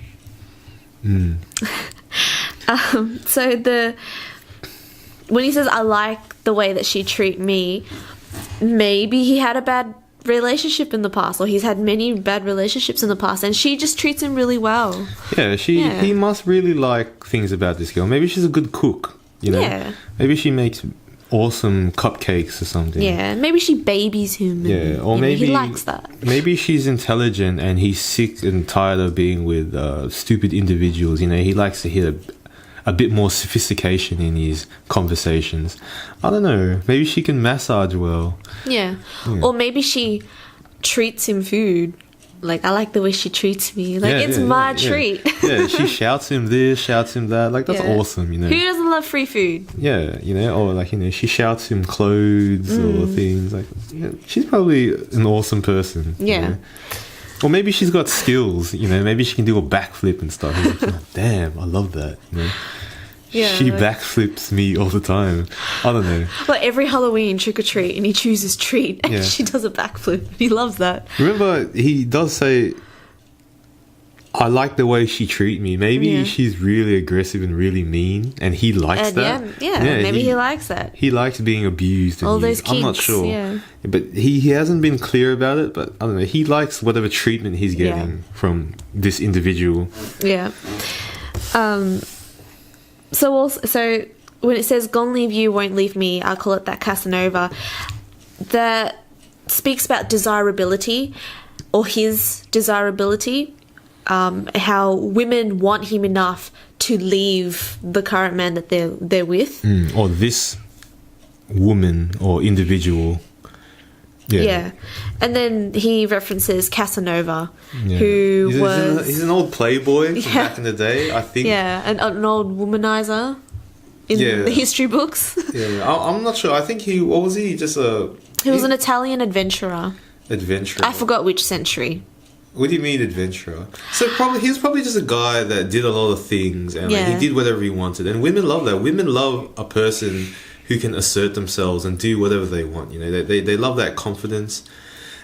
So when he says, I like the way that she treat me, maybe he had a bad relationship in the past, or he's had many bad relationships in the past, and she just treats him really well. He must really like things about this girl. Maybe she's a good cook, you know? Yeah. Maybe she makes awesome cupcakes or something. Yeah, maybe she babies him. And, or maybe he likes that. Maybe she's intelligent and he's sick and tired of being with stupid individuals. You know, he likes to hear a bit more sophistication in his conversations. I don't know. Maybe she can massage well. Yeah. Or maybe she treats him food. Like, I like the way she treats me. Like, it's my treat. She shouts him this, shouts him that. Like, that's awesome, you know. Who doesn't love free food? Yeah, you know, or like, you know, she shouts him clothes or things. Like, she's probably an awesome person. Yeah. You know? Or maybe she's got skills, you know. Maybe she can do a backflip and stuff. Like, oh, damn, I love that, you know. Yeah, she backflips me all the time. I don't know. Like every Halloween trick or treat, and he chooses treat, and she does a backflip. He loves that. Remember, he does say, "I like the way she treat me." Maybe she's really aggressive and really mean, and he likes that. Maybe he likes that. He likes being abused. And all those kinks. I'm not sure, but he hasn't been clear about it. But I don't know. He likes whatever treatment he's getting from this individual. Yeah. So when it says "Gon' leave you, won't leave me," I call it that Casanova. That speaks about desirability, or his desirability. How women want him enough to leave the current man that they're with, or this woman or individual. Yeah. And then he references Casanova, who he's an old playboy from back in the day, I think. Yeah, an old womanizer in the history books. I'm not sure. I think he was an Italian adventurer. I forgot which century. What do you mean adventurer? So he was probably just a guy that did a lot of things, and like, he did whatever he wanted. And women love that. Women love a person who can assert themselves and do whatever they want. You know, they love that confidence.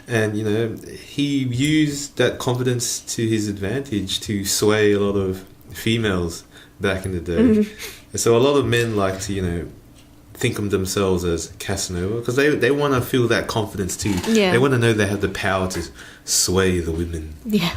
And, you know, he used that confidence to his advantage to sway a lot of females back in the day. And so a lot of men like to, you know, think of themselves as Casanova because they want to feel that confidence too. Yeah. They want to know they have the power to sway the women. Yeah.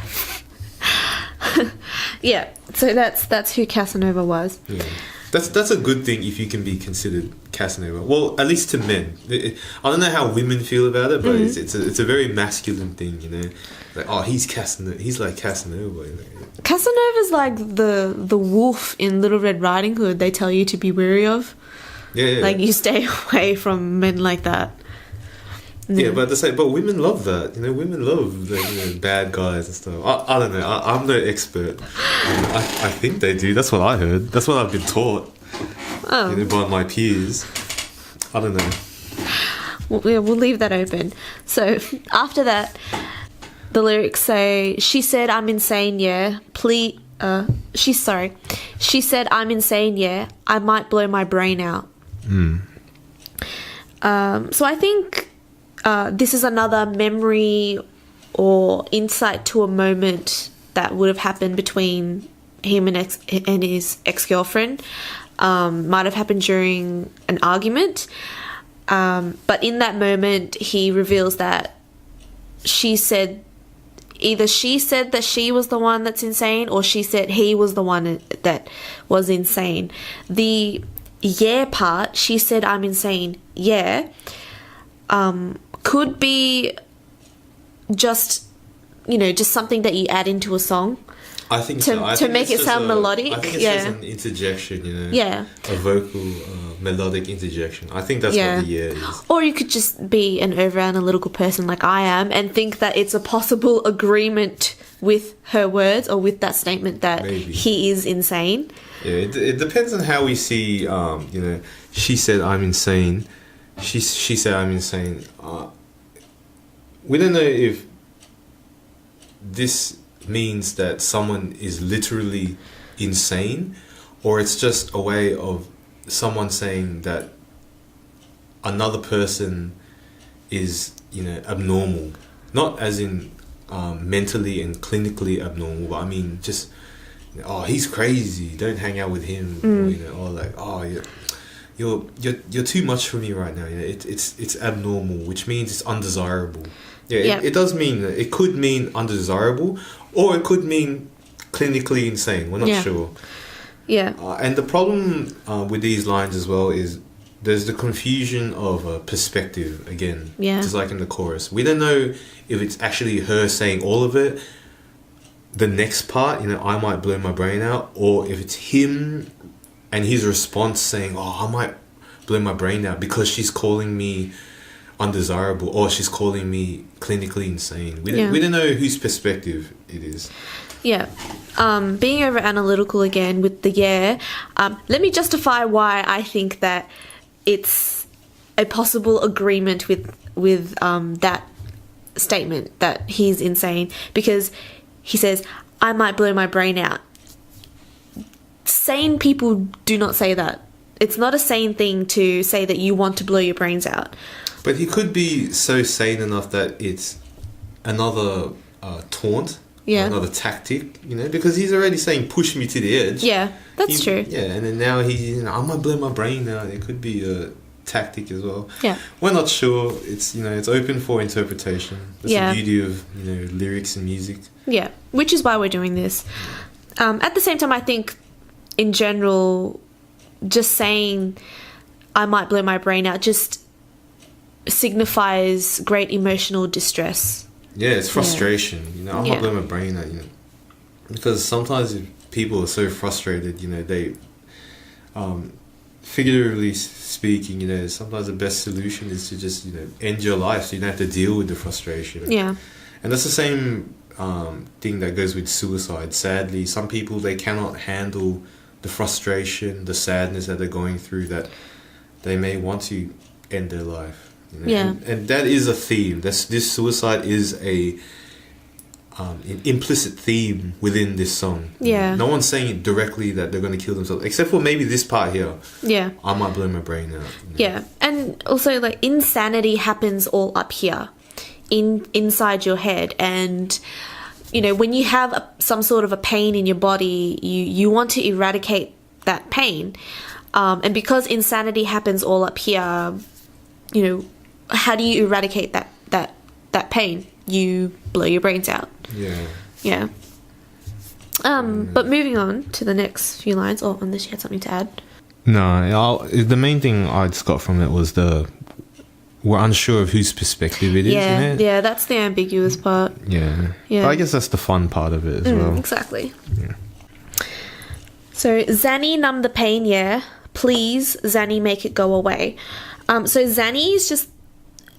Yeah. So that's who Casanova was. Yeah. That's a good thing if you can be considered Casanova. Well, at least to men. I don't know how women feel about it, but it's a very masculine thing, you know. Like, oh, he's Casanova. He's like Casanova. You know? Casanova's like the wolf in Little Red Riding Hood. They tell you to be wary of. Yeah. Like, you stay away from men like that. Yeah, but women love that. You know, women love the bad guys and stuff. I don't know. I'm no expert. I think they do. That's what I heard. That's what I've been taught. Oh. You know, by my peers. I don't know. We'll leave that open. So after that, the lyrics say, "She said I'm insane, yeah. She said I'm insane, yeah. I might blow my brain out." So I think this is another memory or insight to a moment that would have happened between him and his ex-girlfriend. Might have happened during an argument. But in that moment, he reveals that either she said that she was the one that's insane, or she said he was the one that was insane. The yeah part, she said I'm insane, yeah, could be just something that you add into a song. I think so. To make it sound melodic. I think it's just an interjection, you know. Yeah. A vocal, melodic interjection. I think that's what the yeah is. Or you could just be an over-analytical person like I am and think that it's a possible agreement with her words or with that statement that he is insane. Yeah, it depends on how we see, you know, she said I'm insane. She said I'm insane. We don't know if this means that someone is literally insane, or it's just a way of someone saying that another person is, you know, abnormal, not as in mentally and clinically abnormal, but I mean just, oh, he's crazy, don't hang out with him, or, you know, or like, oh, you're too much for me right now. You know, it's abnormal, which means it's undesirable. Yeah, it does mean, it could mean undesirable, or it could mean clinically insane. We're not sure. Yeah. And the problem with these lines as well is there's the confusion of perspective again. Yeah. Just like in the chorus. We don't know if it's actually her saying all of it, the next part, you know, I might blow my brain out, or if it's him and his response saying, oh, I might blow my brain out because she's calling me undesirable, or she's calling me clinically insane. We don't know whose perspective it is. Yeah. Being over analytical again with the let me justify why I think that it's a possible agreement with that statement that he's insane, because he says, I might blow my brain out. Sane people do not say that. It's not a sane thing to say that you want to blow your brains out. But he could be so sane enough that it's another taunt, another tactic, you know, because he's already saying, push me to the edge. Yeah, that's true. Yeah, and then now he's, you know, I might blow my brain out. It could be a tactic as well. Yeah. We're not sure. It's, you know, it's open for interpretation. That's the beauty of, you know, lyrics and music. Yeah, which is why we're doing this. At the same time, I think, in general, just saying, I might blow my brain out, just signifies great emotional distress. Yeah, it's frustration. You know, I might blow my brain out, you know, because sometimes if people are so frustrated, you know, they, figuratively speaking, you know, sometimes the best solution is to just, you know, end your life so you don't have to deal with the frustration. Yeah. And that's the same thing that goes with suicide. Sadly, some people, they cannot handle the frustration, the sadness that they're going through, that they may want to end their life. You know? Yeah. And that is a theme. This suicide is an implicit theme within this song. Yeah. No one's saying it directly that they're going to kill themselves, except for maybe this part here. Yeah. I might blow my brain out. You know? Yeah. And also, like, insanity happens all up here, inside your head. And, you know, when you have some sort of a pain in your body, you want to eradicate that pain. And because insanity happens all up here, you know, how do you eradicate that pain? You blow your brains out. Yeah. Yeah. But moving on to the next few lines, unless you had something to add. No, the main thing I just got from it was we're unsure of whose perspective it is. Yeah, in it. yeah, that's the ambiguous part. Yeah. Yeah. But I guess that's the fun part of it as well. Exactly. Yeah. So, Zanny, numb the pain, yeah. Please, Zanny, make it go away. So Zanny is just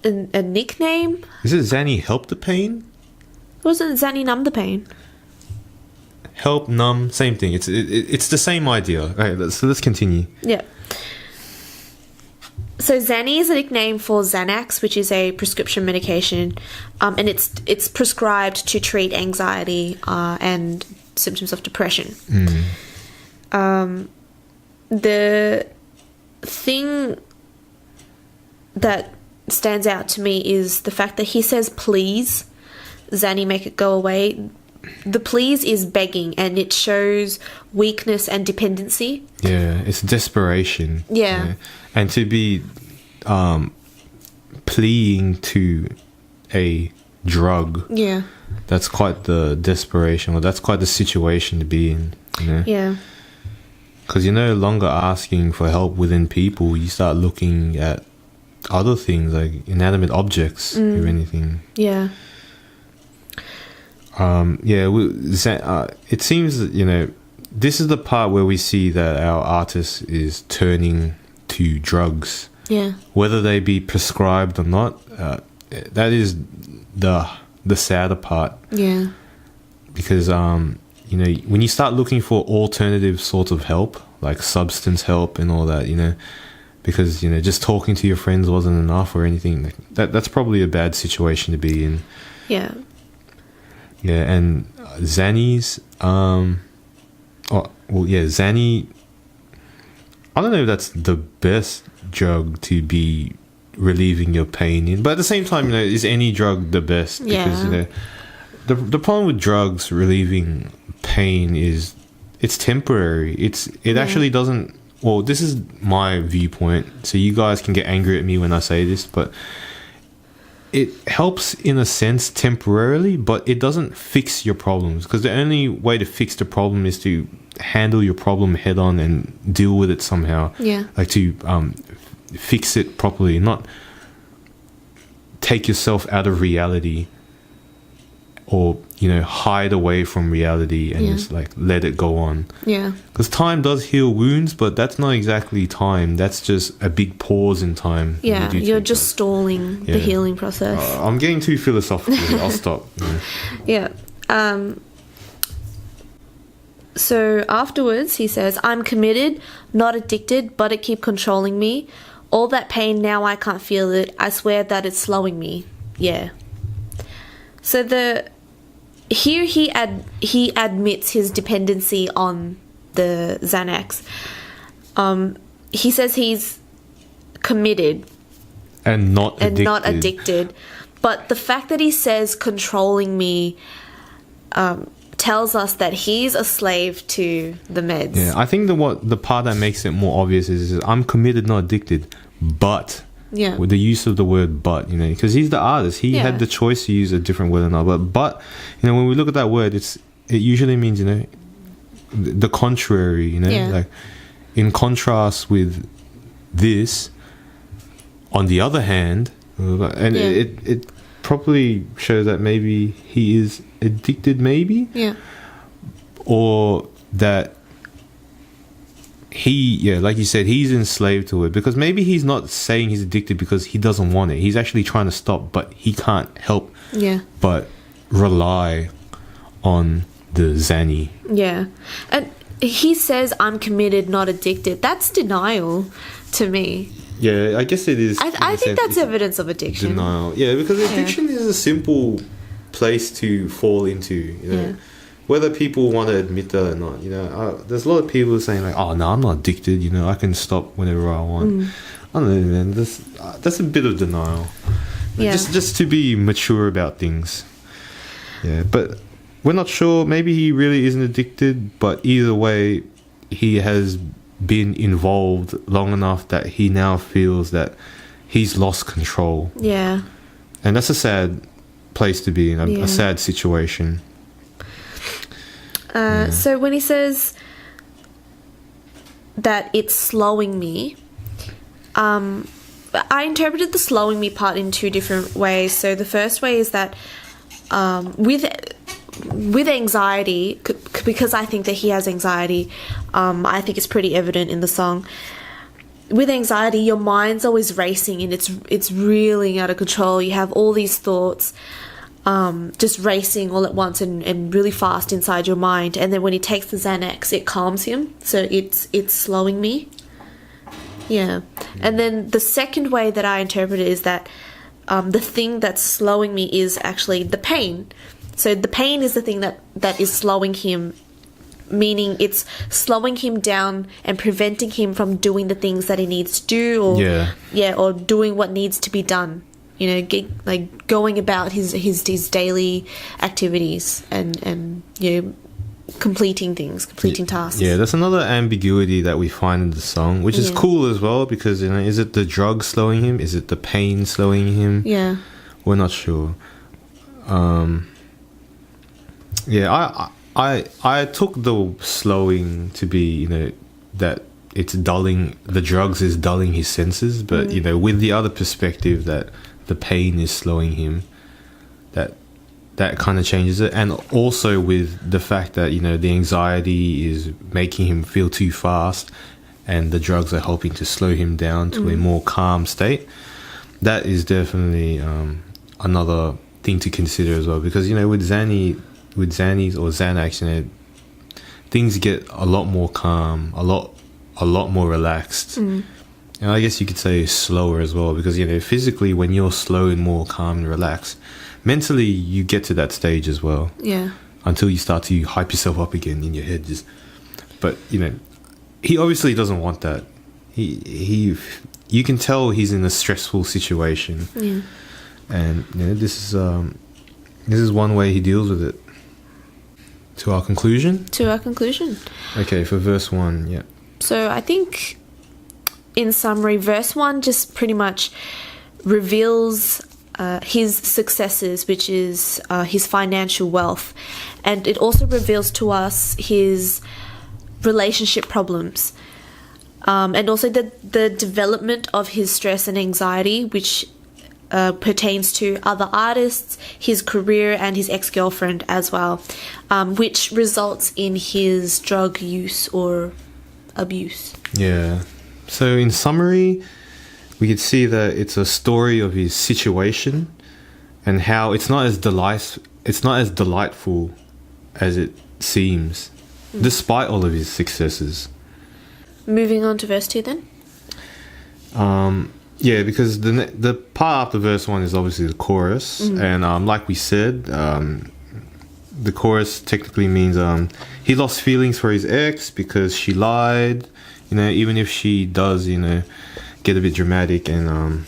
a nickname. Is it Zanny help the pain? Wasn't Zanny numb the pain? Help, numb, same thing. It's the same idea. Okay, let's continue. Yeah. So Zanny is a nickname for Xanax, which is a prescription medication, and it's prescribed to treat anxiety and symptoms of depression. The thing that stands out to me is the fact that he says, please, Zanny, make it go away. The please is begging, and it shows weakness and dependency. Yeah, it's desperation. Yeah. And to be pleading to a drug, Yeah. that's quite the desperation, or that's quite the situation to be in. You know? Yeah. Because you're no longer asking for help within people. You start looking at other things, like inanimate objects, if anything. Yeah. It seems that, this is the part where we see that our artist is turning to drugs. Yeah. Whether they be prescribed or not, that is the sadder part. Yeah. Because when you start looking for alternative sorts of help, like substance help and all that, because just talking to your friends wasn't enough or anything, that's probably a bad situation to be in. Yeah. Yeah, and Zanny's Zanny, I don't know if that's the best drug to be relieving your pain in, but at the same time, is any drug the best? Because the problem with drugs relieving pain is it's temporary. It actually doesn't. Well, this is my viewpoint, so you guys can get angry at me when I say this, but it helps in a sense temporarily, but it doesn't fix your problems, because the only way to fix the problem is to handle your problem head on and deal with it somehow. Yeah. Like to fix it properly, not take yourself out of reality or hide away from reality and just like let it go on. Yeah. Because time does heal wounds, but that's not exactly time. That's just a big pause in time. Yeah, you're just stalling the healing process. I'm getting too philosophical here. I'll stop. Yeah. So afterwards, he says, I'm committed, not addicted, but it keep controlling me. All that pain, now I can't feel it. I swear that it's slowing me. Yeah. So here he admits his dependency on the Xanax. He says he's committed and not addicted. But the fact that he says controlling me tells us that he's a slave to the meds. Yeah, I think the part that makes it more obvious is I'm committed, not addicted, but. Yeah. With the use of the word but, because he's the artist. He had the choice to use a different word or not. But when we look at that word, it usually means, the contrary, like in contrast with this, on the other hand, and it probably shows that maybe he is addicted, maybe. Yeah. Or that like you said, he's enslaved to it, because maybe he's not saying he's addicted because he doesn't want it. He's actually trying to stop, but he can't help but rely on the Zanny. Yeah. And he says, I'm committed, not addicted. That's denial to me. Yeah, I guess it is. I think that's evidence of addiction. Denial. Yeah, because addiction is a simple place to fall into, Whether people want to admit that or not, there's a lot of people saying like, "Oh no, I'm not addicted. I can stop whenever I want." I don't know, man. That's a bit of denial. Yeah. Just to be mature about things. Yeah, but we're not sure. Maybe he really isn't addicted, but either way, he has been involved long enough that he now feels that he's lost control. Yeah. And that's a sad place to be in, a sad situation. So when he says that it's slowing me. I interpreted the slowing me part in two different ways. So the first way is that with anxiety, because I think that he has anxiety, I think it's pretty evident in the song. With anxiety, your mind's always racing and it's really out of control. You have all these thoughts just racing all at once and really fast inside your mind. And then when he takes the Xanax, it calms him. So it's slowing me. Yeah. And then the second way that I interpret it is that the thing that's slowing me is actually the pain. So the pain is the thing that is slowing him, meaning it's slowing him down and preventing him from doing the things that he needs to do, or or doing what needs to be done. You know, going about his daily activities and completing tasks. Yeah, that's another ambiguity that we find in the song, which is cool as well, because is it the drug slowing him? Is it the pain slowing him? Yeah, we're not sure. I took the slowing to be that it's dulling, the drugs is dulling his senses, but with the other perspective that the pain is slowing him, that kind of changes it. And also with the fact that the anxiety is making him feel too fast and the drugs are helping to slow him down to a more calm state. That is definitely another thing to consider as well, because with Xannies or Xanax, things get a lot more calm, a lot more relaxed. And I guess you could say slower as well, because physically when you're slow and more calm and relaxed, mentally you get to that stage as well. Yeah. Until you start to hype yourself up again in your head. But he obviously doesn't want that. He you can tell he's in a stressful situation. Yeah. And this is one way he deals with it. To our conclusion? Okay, for verse 1, yeah. So I think, in summary, verse 1 just pretty much reveals his successes, which is his financial wealth. And it also reveals to us his relationship problems. And also the development of his stress and anxiety, which pertains to other artists, his career, and his ex-girlfriend as well, which results in his drug use or abuse. Yeah. So in summary, we could see that it's a story of his situation and how it's not as delightful as it seems, despite all of his successes. Moving on to verse 2 then. Yeah, because the part after verse 1 is obviously the chorus, and like we said, the chorus technically means he lost feelings for his ex because she lied, even if she does, get a bit dramatic, and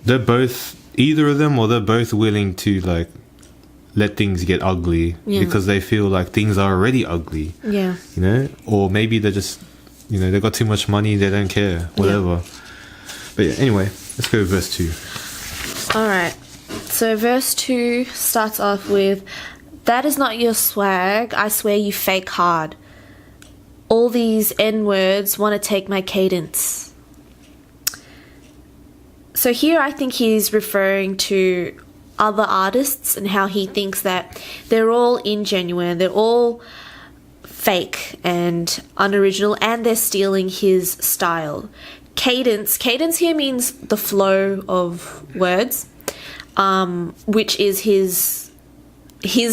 they're both, either of them, or they're both willing to let things get ugly because they feel like things are already ugly. Yeah. Or maybe they're just, they got too much money, they don't care, whatever. Yeah. But yeah, anyway, let's go to verse 2. Alright, so verse 2 starts off with, "That is not your swag, I swear you fake hard. All these N-words want to take my cadence." So here I think he's referring to other artists and how he thinks that they're all ingenuine, they're all fake and unoriginal, and they're stealing his style. Cadence here means the flow of words, which is his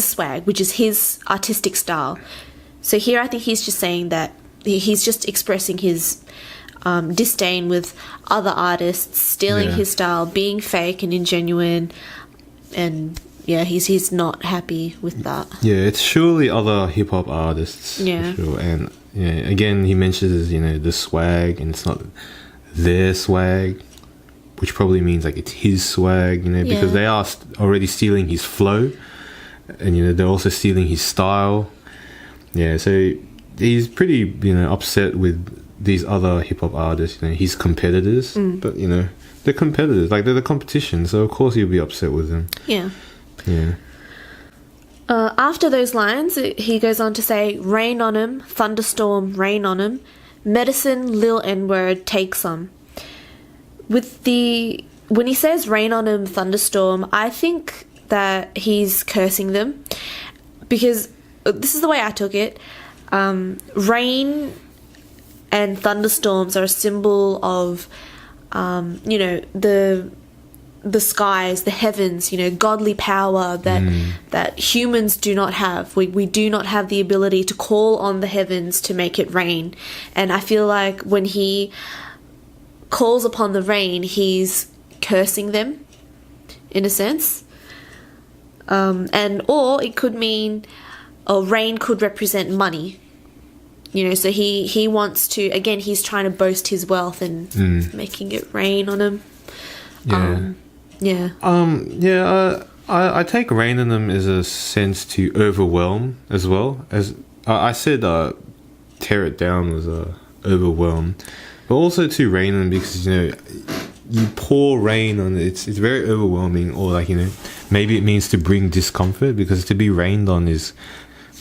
swag, which is his artistic style. So here I think he's just saying that he's just expressing his disdain with other artists stealing his style, being fake and ingenuine, and he's not happy with that. Yeah, it's surely other hip-hop artists, for sure. And again, he mentions the swag, and it's not their swag, which probably means it's his swag, because they are already stealing his flow, and they're also stealing his style. Yeah, so he's pretty upset with these other hip hop artists, his competitors, but they're competitors, they're the competition, so of course he'll be upset with them. Yeah. Yeah. After those lines, he goes on to say, "Rain on him, thunderstorm, rain on him. medicine, Lil N-word, take some. When he says rain on him, thunderstorm, I think that he's cursing them, because this is the way I took it. Rain and thunderstorms are a symbol of, the skies, the heavens, godly power that humans do not have. We do not have the ability to call on the heavens to make it rain. And I feel like when he calls upon the rain, he's cursing them, in a sense. Or it could mean, rain could represent money. So he wants to, again, he's trying to boast his wealth and making it rain on him. I take rain on them as a sense to overwhelm as well. As I said, tear it down was overwhelm, but also to rain on them because you pour rain on it. It's very overwhelming, or maybe it means to bring discomfort, because to be rained on is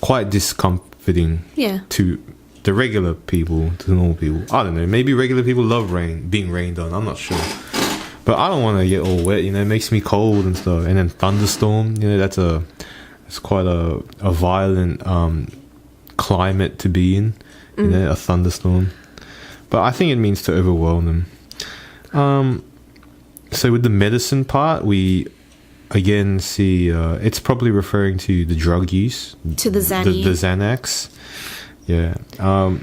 quite discomforting. Yeah. To the regular people, to normal people. I don't know. Maybe regular people love being rained on. I'm not sure. But I don't want to get all wet, it makes me cold and stuff. And then thunderstorm, that's quite a violent climate to be in, a thunderstorm. But I think it means to overwhelm them. So with the medicine part, we again see it's probably referring to the drug use, to the Xanny. The Xanax. Yeah.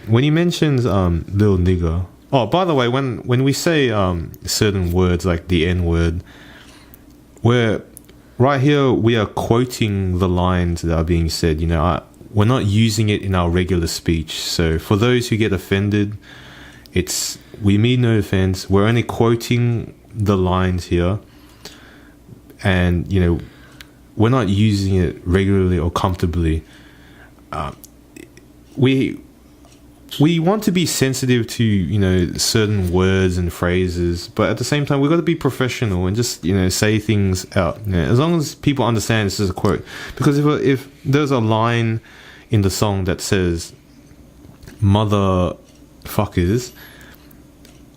When he mentions little nigger. Oh, by the way, when we say certain words like the N-word, we are quoting the lines that are being said. We're not using it in our regular speech. So for those who get offended, we mean no offense. We're only quoting the lines here, and we're not using it regularly or comfortably. We want to be sensitive to certain words and phrases, but at the same time we've got to be professional and just say things out. As long as people understand this is a quote, because if there's a line in the song that says motherfuckers,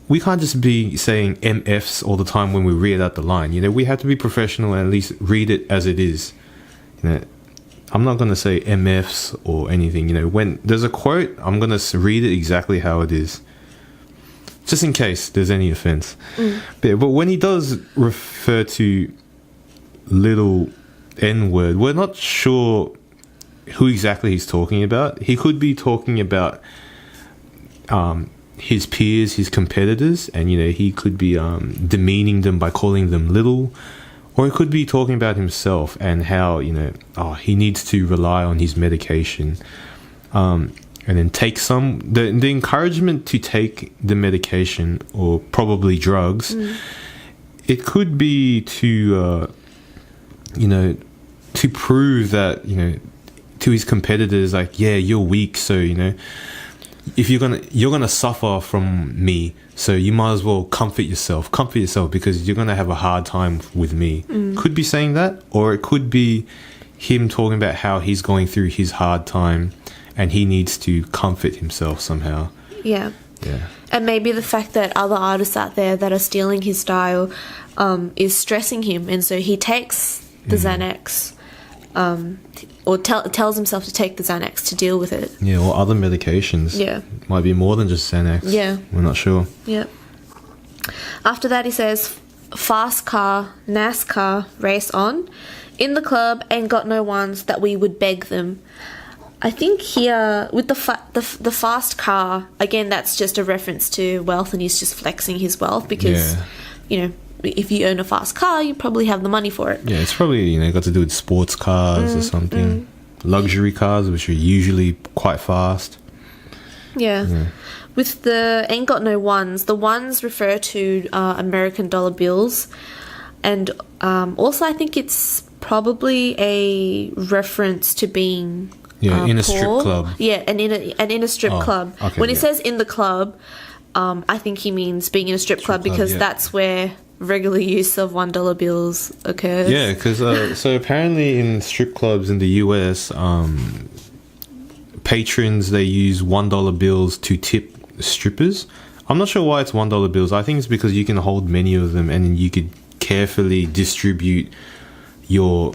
we can't just be saying MFs all the time when we read out the line. We have to be professional and at least read it as it is. I'm not going to say MFs or anything. When there's a quote, I'm going to read it exactly how it is, just in case there's any offense. But when he does refer to little N-word, we're not sure who exactly he's talking about. He could be talking about his peers, his competitors, and he could be demeaning them by calling them little. Or he could be talking about himself and how, he needs to rely on his medication. And then take some... The encouragement to take the medication, or probably drugs, it could be to, to prove that, to his competitors, like, yeah, you're weak, so, if you're gonna suffer from me, so you might as well comfort yourself because you're gonna have a hard time with me. Could be saying that, or it could be him talking about how he's going through his hard time and he needs to comfort himself somehow. Yeah. And maybe the fact that other artists out there that are stealing his style is stressing him, and so he takes the Xanax, or tells himself to take the Xanax to deal with it. Yeah, or other medications. Yeah. Might be more than just Xanax. Yeah. We're not sure. Yeah. After that, he says, fast car, NASCAR, race on. In the club, ain't got no ones that we would beg them. I think here, with the fast car, again, that's just a reference to wealth, and he's just flexing his wealth because, if you own a fast car, you probably have the money for it. Yeah, it's probably, got to do with sports cars or something. Luxury cars, which are usually quite fast. Yeah. With the ain't got no ones, the ones refer to American dollar bills. And also I think it's probably a reference to being in a poor. strip club. Yeah, and in a strip club. Okay, when he says in the club, I think he means being in a strip club because that's where regular use of $1 bills occurs. Yeah, because so apparently in strip clubs in the US, patrons, they use $1 bills to tip strippers. I'm not sure why it's $1 bills. I think it's because you can hold many of them and you could carefully distribute your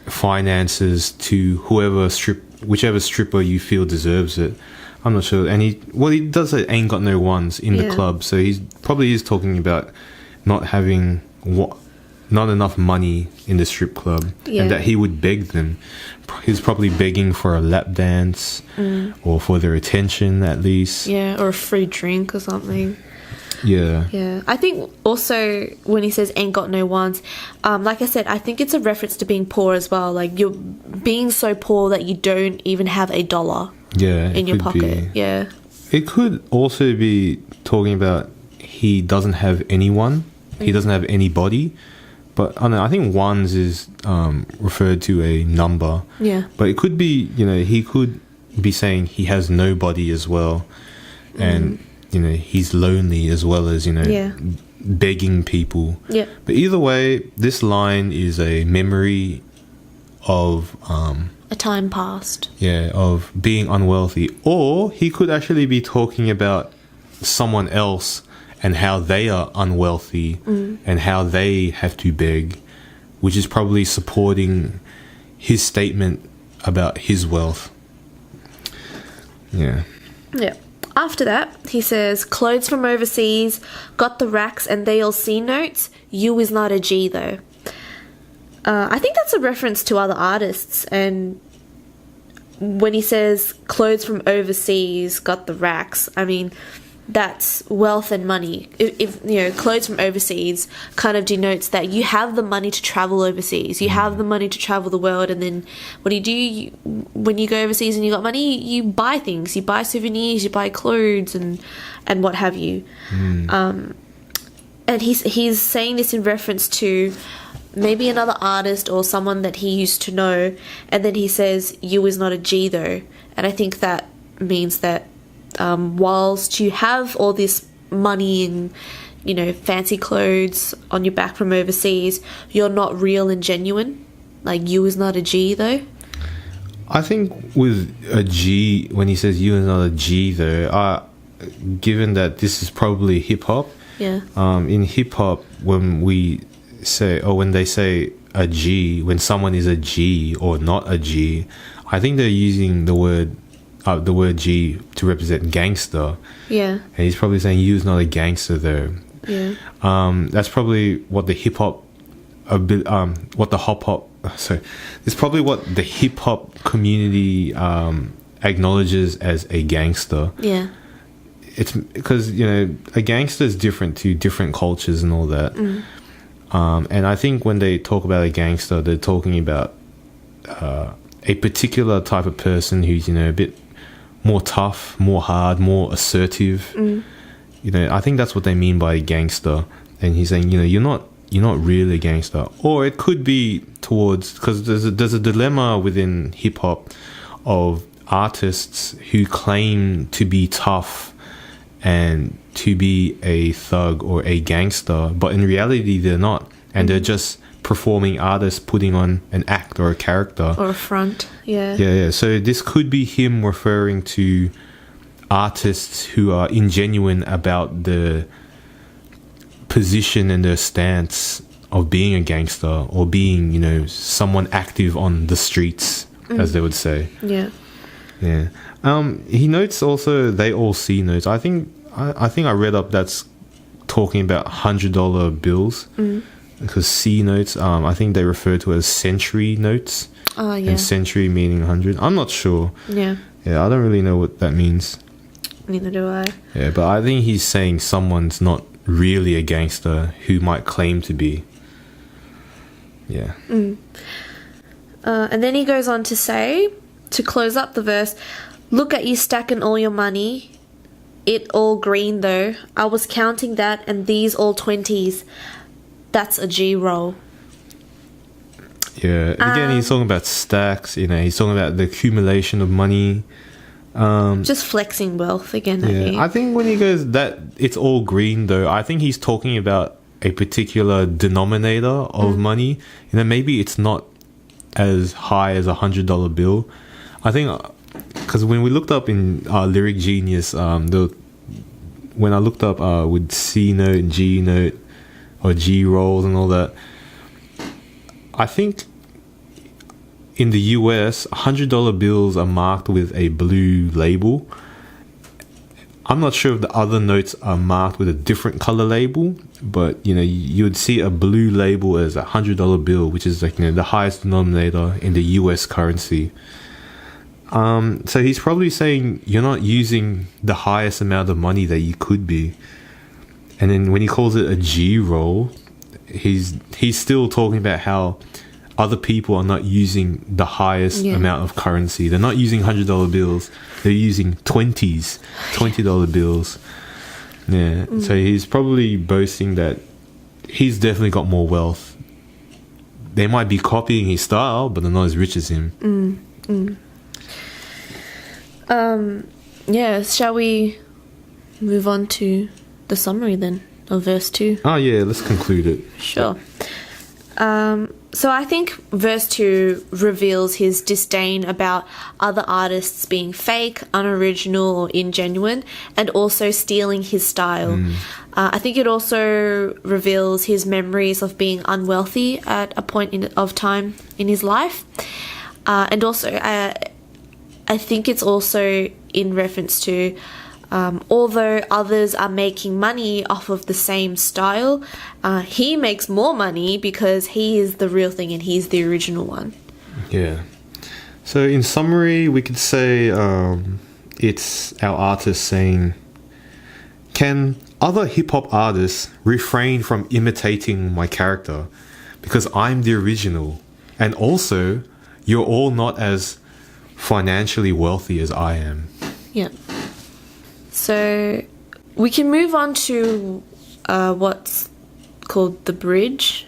finances to whichever stripper you feel deserves it. I'm not sure. And he does say ain't got no ones in the club, so he's probably is talking about not having not enough money in the strip club, and that he would beg them. He's probably begging for a lap dance or for their attention at least. Yeah, or a free drink or something. Yeah. Yeah. I think also when he says ain't got no ones, like I said, I think it's a reference to being poor as well. Like you're being so poor that you don't even have $1 in your pocket. Yeah. It could also be talking about he doesn't have anyone. He doesn't have anybody. But I don't know, I think ones is referred to a number. Yeah. But it could be, he could be saying he has nobody as well. And, he's lonely as well as, begging people. Yeah. But either way, this line is a memory of... a time past. Yeah, of being unwealthy. Or he could actually be talking about someone else and how they are unwealthy and how they have to beg, which is probably supporting his statement about his wealth. Yeah. Yeah. After that, he says, clothes from overseas, got the racks and they all see notes. You is not a G though. I think that's a reference to other artists, and when he says clothes from overseas, got the racks, I mean, that's wealth and money. If clothes from overseas kind of denotes that you have the money to travel overseas, you have the money to travel the world, and then what do? When you go overseas and you got money, you buy things, you buy souvenirs, you buy clothes and what have you. And he's saying this in reference to maybe another artist or someone that he used to know, and then he says you is not a G though, and I think that means that whilst you have all this money and fancy clothes on your back from overseas, you're not real and genuine. Like, you is not a G though. I think with a G, when he says you is not a G though, given that this is probably hip hop, in hip hop, when they say a G, when someone is a G or not a G, I think they're using the word G to represent gangster. Yeah. And he's probably saying you's not a gangster though. Yeah. That's probably what the hip hop it's probably what the hip hop community acknowledges as a gangster. Yeah. It's because, a gangster is different to different cultures and all that. And I think when they talk about a gangster, they're talking about a particular type of person who's, a bit more tough, more hard, more assertive. I think that's what they mean by a gangster. And he's saying, you're not really a gangster. Or it could be towards, because there's a dilemma within hip hop of artists who claim to be tough and to be a thug or a gangster, but in reality they're not, and they're just performing artists putting on an act or a character or a front. So this could be him referring to artists who are ingenuine about the position and their stance of being a gangster or being someone active on the streets, as they would say. He notes also they all see notes. I think I read up that's talking about $100 bills, because C notes, I think they refer to as century notes. And century meaning 100. I'm not sure. I don't really know what that means. Neither do I. But I think he's saying someone's not really a gangster who might claim to be. And then he goes on to say, to close up the verse, look at you stacking all your money. It all green though. I was counting that, and these all 20s. That's a G roll. Again, he's talking about stacks. He's talking about the accumulation of money. Just flexing wealth again. I think when he goes that it's all green though, I think he's talking about a particular denominator of money. Maybe it's not as high as $100 bill. I think because when we looked up in Lyric Genius, when I looked up with C note and G note or G rolls and all that, I think in the US, $100 bills are marked with a blue label. I'm not sure if the other notes are marked with a different color label, but you would see a blue label as a $100 bill, which is like the highest denominator in the US currency. So he's probably saying you're not using the highest amount of money that you could be. And then when he calls it a G roll, he's still talking about how other people are not using the highest amount of currency. They're not using $100 bills. They're using $20 bills. Yeah. So he's probably boasting that he's definitely got more wealth. They might be copying his style, but they're not as rich as him. Yeah, shall we move on to the summary then, of verse 2? Oh yeah, let's conclude it. Sure. So I think verse 2 reveals his disdain about other artists being fake, unoriginal, or ingenuine, and also stealing his style. I think it also reveals his memories of being unwealthy at a point of time in his life. And also, I think it's also in reference to although others are making money off of the same style, he makes more money because he is the real thing and he's the original one. Yeah. So in summary, we could say it's our artist saying, can other hip-hop artists refrain from imitating my character because I'm the original, and also you're all not as financially wealthy as I am? Yeah. So we can move on to what's called the bridge,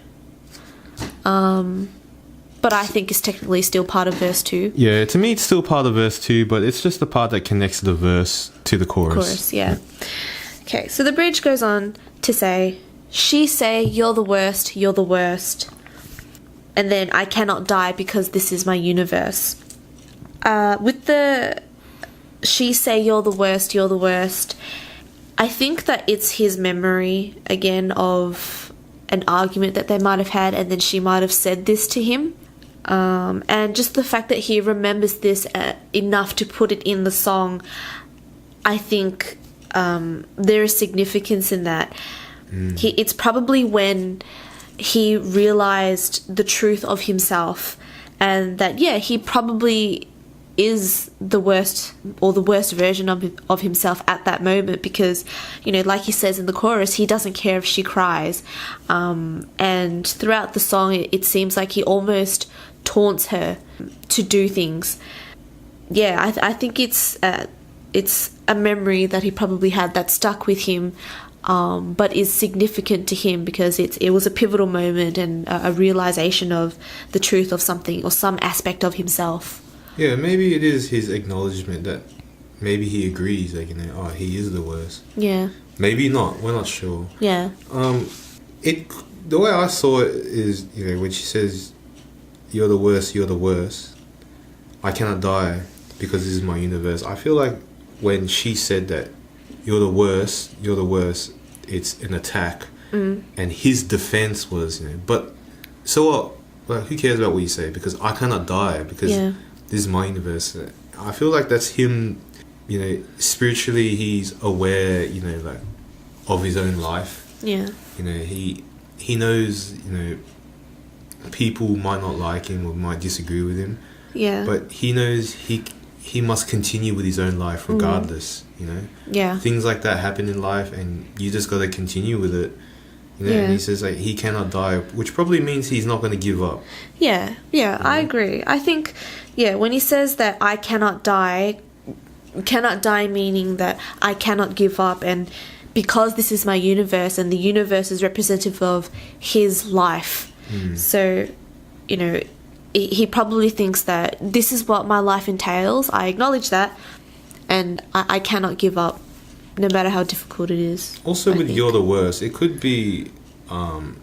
but I think it's technically still part of verse 2. Yeah, to me it's still part of verse 2, but it's just the part that connects the verse to the chorus. Yeah. Okay, so the bridge goes on to say, she say you're the worst, and then I cannot die because this is my universe. With the she say you're the worst, I think that it's his memory again of an argument that they might have had, and then she might have said this to him, and just the fact that he remembers this enough to put it in the song, I think there is significance in that. It's probably when he realized the truth of himself, and that he probably is the worst, or the worst version of himself at that moment, because like he says in the chorus, he doesn't care if she cries, and throughout the song it seems like he almost taunts her to do things. I think it's a memory that he probably had that stuck with him, but is significant to him because it was a pivotal moment and a realization of the truth of something or some aspect of himself. Yeah, maybe it is his acknowledgement that maybe he agrees, like, he is the worst. Yeah. Maybe not. We're not sure. Yeah. The way I saw it is, when she says, you're the worst, I cannot die because this is my universe. I feel like when she said that, you're the worst, it's an attack. And his defense was, but so what? Well, who cares about what you say? Because I cannot die because this is my universe. I feel like that's him, spiritually he's aware, like, of his own life. Yeah. He knows, people might not like him or might disagree with him. Yeah. But he knows he must continue with his own life regardless, Yeah. Things like that happen in life and you just got to continue with it. And he says like he cannot die, which probably means he's not going to give up. Yeah, I agree. I think, when he says that I cannot die meaning that I cannot give up, and because this is my universe and the universe is representative of his life. So, he probably thinks that this is what my life entails. I acknowledge that, and I cannot give up, no matter how difficult it is. Also, with "You're the Worst," it could be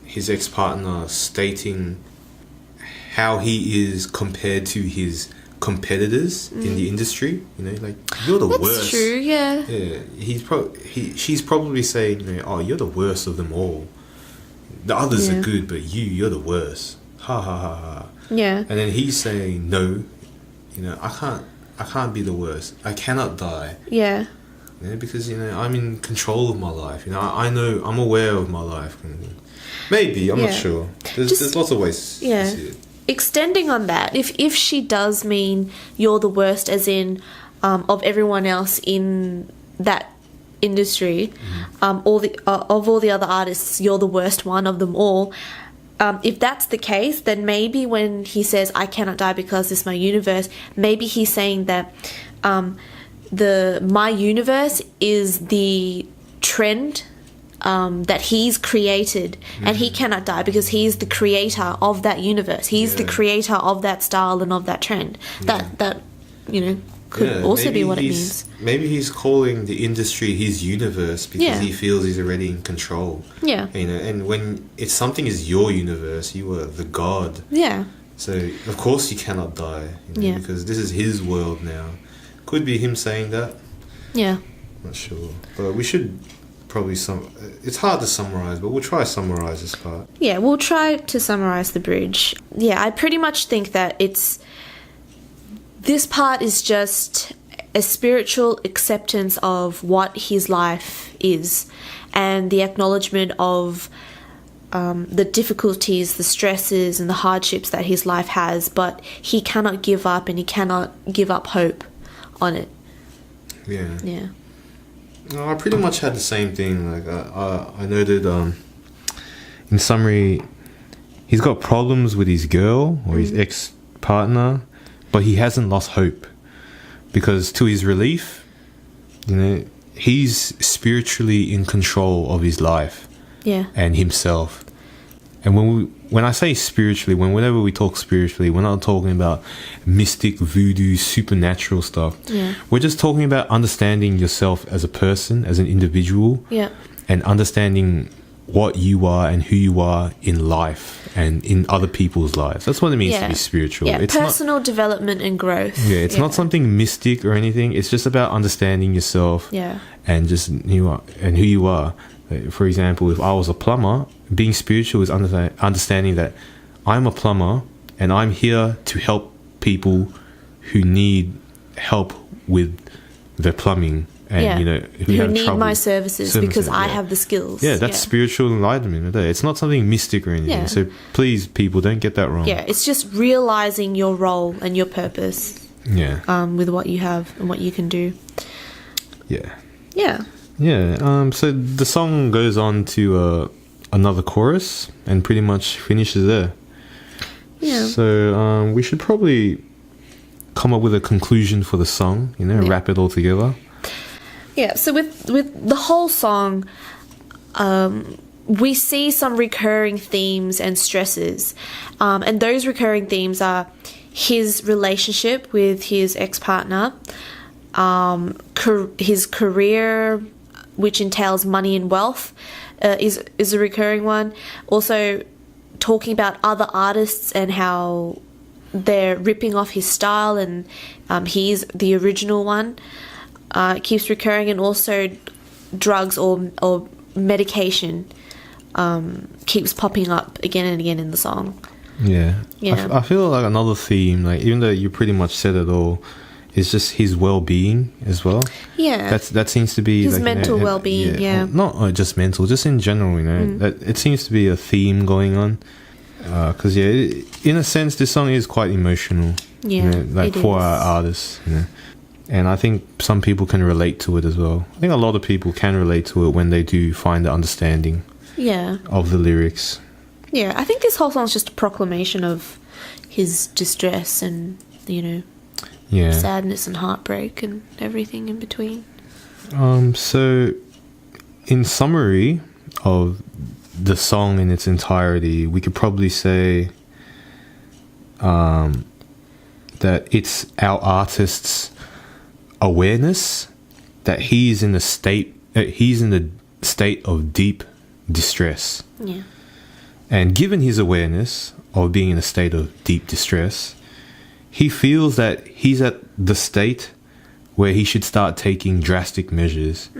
his ex-partner stating how he is compared to his competitors in the industry. You know, like, you're the That's worst. true, yeah. Yeah, she's probably saying, you know, oh, you're the worst of them all. The others Yeah. are good, but you're the worst. Ha ha ha ha. Yeah. And then he's saying, no, you know, I can't be the worst. I cannot die. Yeah. You know, because, you know, I'm in control of my life. You know, I know, I'm aware of my life. Maybe, I'm not Yeah. sure. There's lots of ways Yeah. to see it. Extending on that, if she does mean you're the worst, as in of everyone else in that industry, of all the other artists, you're the worst one of them all. If that's the case, then maybe when he says I cannot die because this is my universe, maybe he's saying that my universe is the trend that he's created, and he cannot die because he's the creator of that universe. He's the creator of that style and of that trend. That you know, could also be what it means. Maybe he's calling the industry his universe because he feels he's already in control. Yeah. You know, and when it's something is your universe, you are the god. Yeah. So of course you cannot die. You know, because this is his world now. Could be him saying that. Yeah. Not sure, but we should probably it's hard to summarize, but we'll try to summarize this part. Yeah, we'll try to summarize the bridge. Yeah, I pretty much think that this part is just a spiritual acceptance of what his life is, and the acknowledgement of the difficulties, the stresses and the hardships that his life has, but he cannot give up, and he cannot give up hope on it. Yeah. No, I pretty much had the same thing. Like I noted, in summary, he's got problems with his girl or his ex-partner, but he hasn't lost hope, because to his relief, you know, he's spiritually in control of his life and himself. And when I say spiritually, whenever we talk spiritually, we're not talking about mystic, voodoo, supernatural stuff. Yeah. We're just talking about understanding yourself as a person, as an individual, and understanding what you are and who you are in life and in other people's lives. That's what it means to be spiritual. Yeah, it's personal development and growth. Yeah, it's not something mystic or anything. It's just about understanding yourself and just who you are. For example, if I was a plumber, being spiritual is understanding that I'm a plumber and I'm here to help people who need help with their plumbing and who have need trouble. my services because I have the skills. Yeah, that's spiritual enlightenment. It's not something mystic or anything. So please, people, don't get that wrong. Yeah, it's just realizing your role and your purpose. With what you have and what you can do. Yeah. So the song goes on to another chorus and pretty much finishes there. So we should probably come up with a conclusion for the song, wrap it all together. So with the whole song, we see some recurring themes and stresses, and those recurring themes are his relationship with his ex-partner, his career, which entails money and wealth, is a recurring one. Also, talking about other artists and how they're ripping off his style, and he's the original one. It keeps recurring, and also drugs or medication keeps popping up again and again in the song. I feel like another theme, like even though you pretty much said it all, is just his well-being as well. That seems to be his like, mental well-being. Not just mental, just in general. That it seems to be a theme going on. Because in a sense, this song is quite emotional. For our artists. And I think some people can relate to it as well. I think a lot of people can relate to it when they do find the understanding of the lyrics. I think this whole song is just a proclamation of his distress and, sadness and heartbreak and everything in between. So, in summary of the song in its entirety, we could probably say that it's our artist's awareness that he's in the state of deep distress. And given his awareness of being in a state of deep distress, he feels that he's at the state where he should start taking drastic measures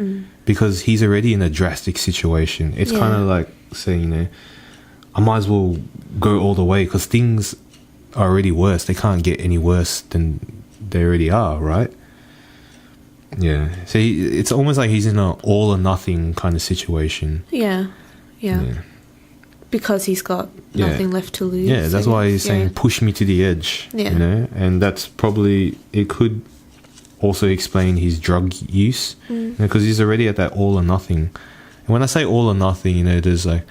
because he's already in a drastic situation. It's kind of like saying, you know, I might as well go all the way because things are already worse. They can't get any worse than they already are, right? Yeah. So it's almost like he's in an all or nothing kind of situation. Yeah. Because he's got nothing left to lose. Yeah, that's why he's saying, push me to the edge. Yeah. You know, and that's probably, it could also explain his drug use because he's already at that all or nothing. And when I say all or nothing, you know, there's like,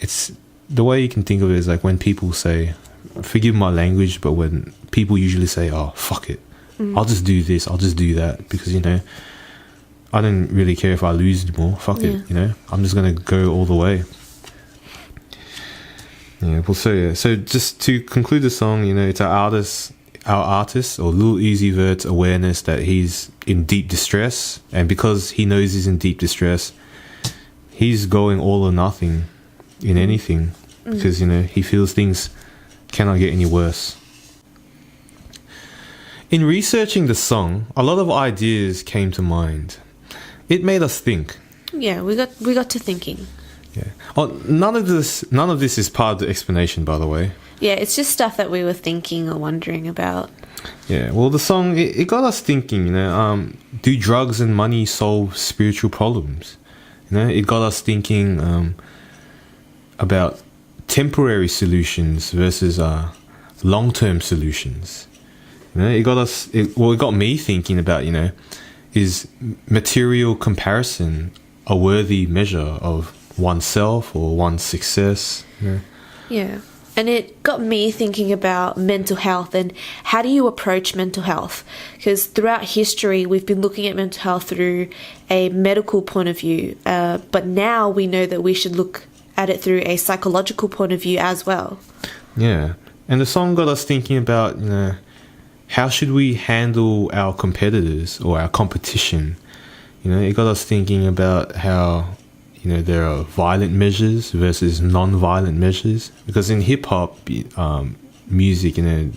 it's the way you can think of it is like when people say, forgive my language, but when people usually say, oh, fuck it, I'll just do this, I'll just do that because, you know, I don't really care if I lose anymore. Fuck it, you know, I'm just gonna go all the way. Yeah, well, so just to conclude the song, you know, it's our artist or Lil Uzi Vert's awareness that he's in deep distress, and because he knows he's in deep distress, he's going all or nothing in anything because, you know, he feels things cannot get any worse. In researching the song, a lot of ideas came to mind. It made us think. Yeah, we got to thinking. Yeah. Oh, none of this is part of the explanation, by the way. Yeah, it's just stuff that we were thinking or wondering about. Yeah, well, the song, it got us thinking, you know, do drugs and money solve spiritual problems? You know, it got us thinking about temporary solutions versus long-term solutions. You know, it got me thinking about, you know, is material comparison a worthy measure of oneself or one's success? You know? Yeah. And it got me thinking about mental health and how do you approach mental health? Because throughout history, we've been looking at mental health through a medical point of view. But now we know that we should look at it through a psychological point of view as well. Yeah. And the song got us thinking about, you know, how should we handle our competitors or our competition? You know, it got us thinking about how, you know, there are violent measures versus non-violent measures. Because in hip-hop music, you know,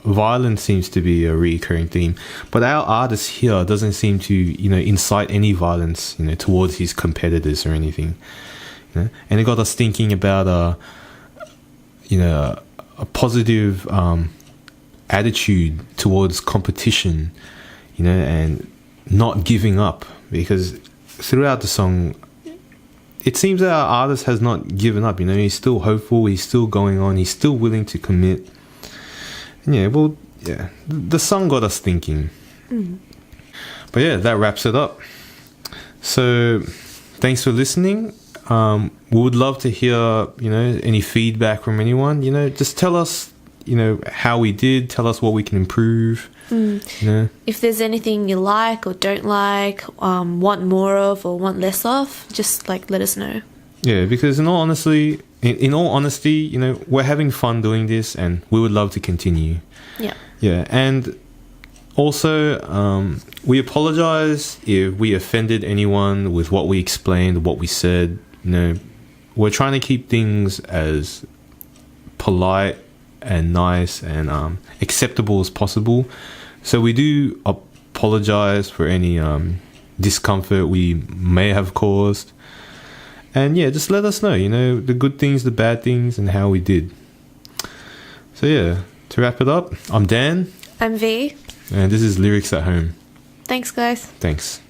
violence seems to be a recurring theme. But our artist here doesn't seem to, you know, incite any violence, you know, towards his competitors or anything. You know? And it got us thinking about, you know, a positive attitude towards competition, you know, and not giving up. Because throughout the song, it seems that our artist has not given up, you know, he's still hopeful, he's still going on, he's still willing to commit. And yeah, well, yeah, the song got us thinking. But yeah, that wraps it up. So thanks for listening. We would love to hear, you know, any feedback from anyone. You know, just tell us, you know, how we did, tell us what we can improve. You know? If there's anything you like or don't like, want more of or want less of, just like let us know. Yeah, because in all honesty, you know, we're having fun doing this and we would love to continue. Yeah, and also we apologize if we offended anyone with what we explained, what we said. You know, we're trying to keep things as polite and nice and acceptable as possible. So we do apologize for any discomfort we may have caused. And yeah, just let us know, you know, the good things, the bad things, and how we did. So yeah, to wrap it up, I'm Dan. I'm V. And this is Lyrics at Home. Thanks, guys. Thanks.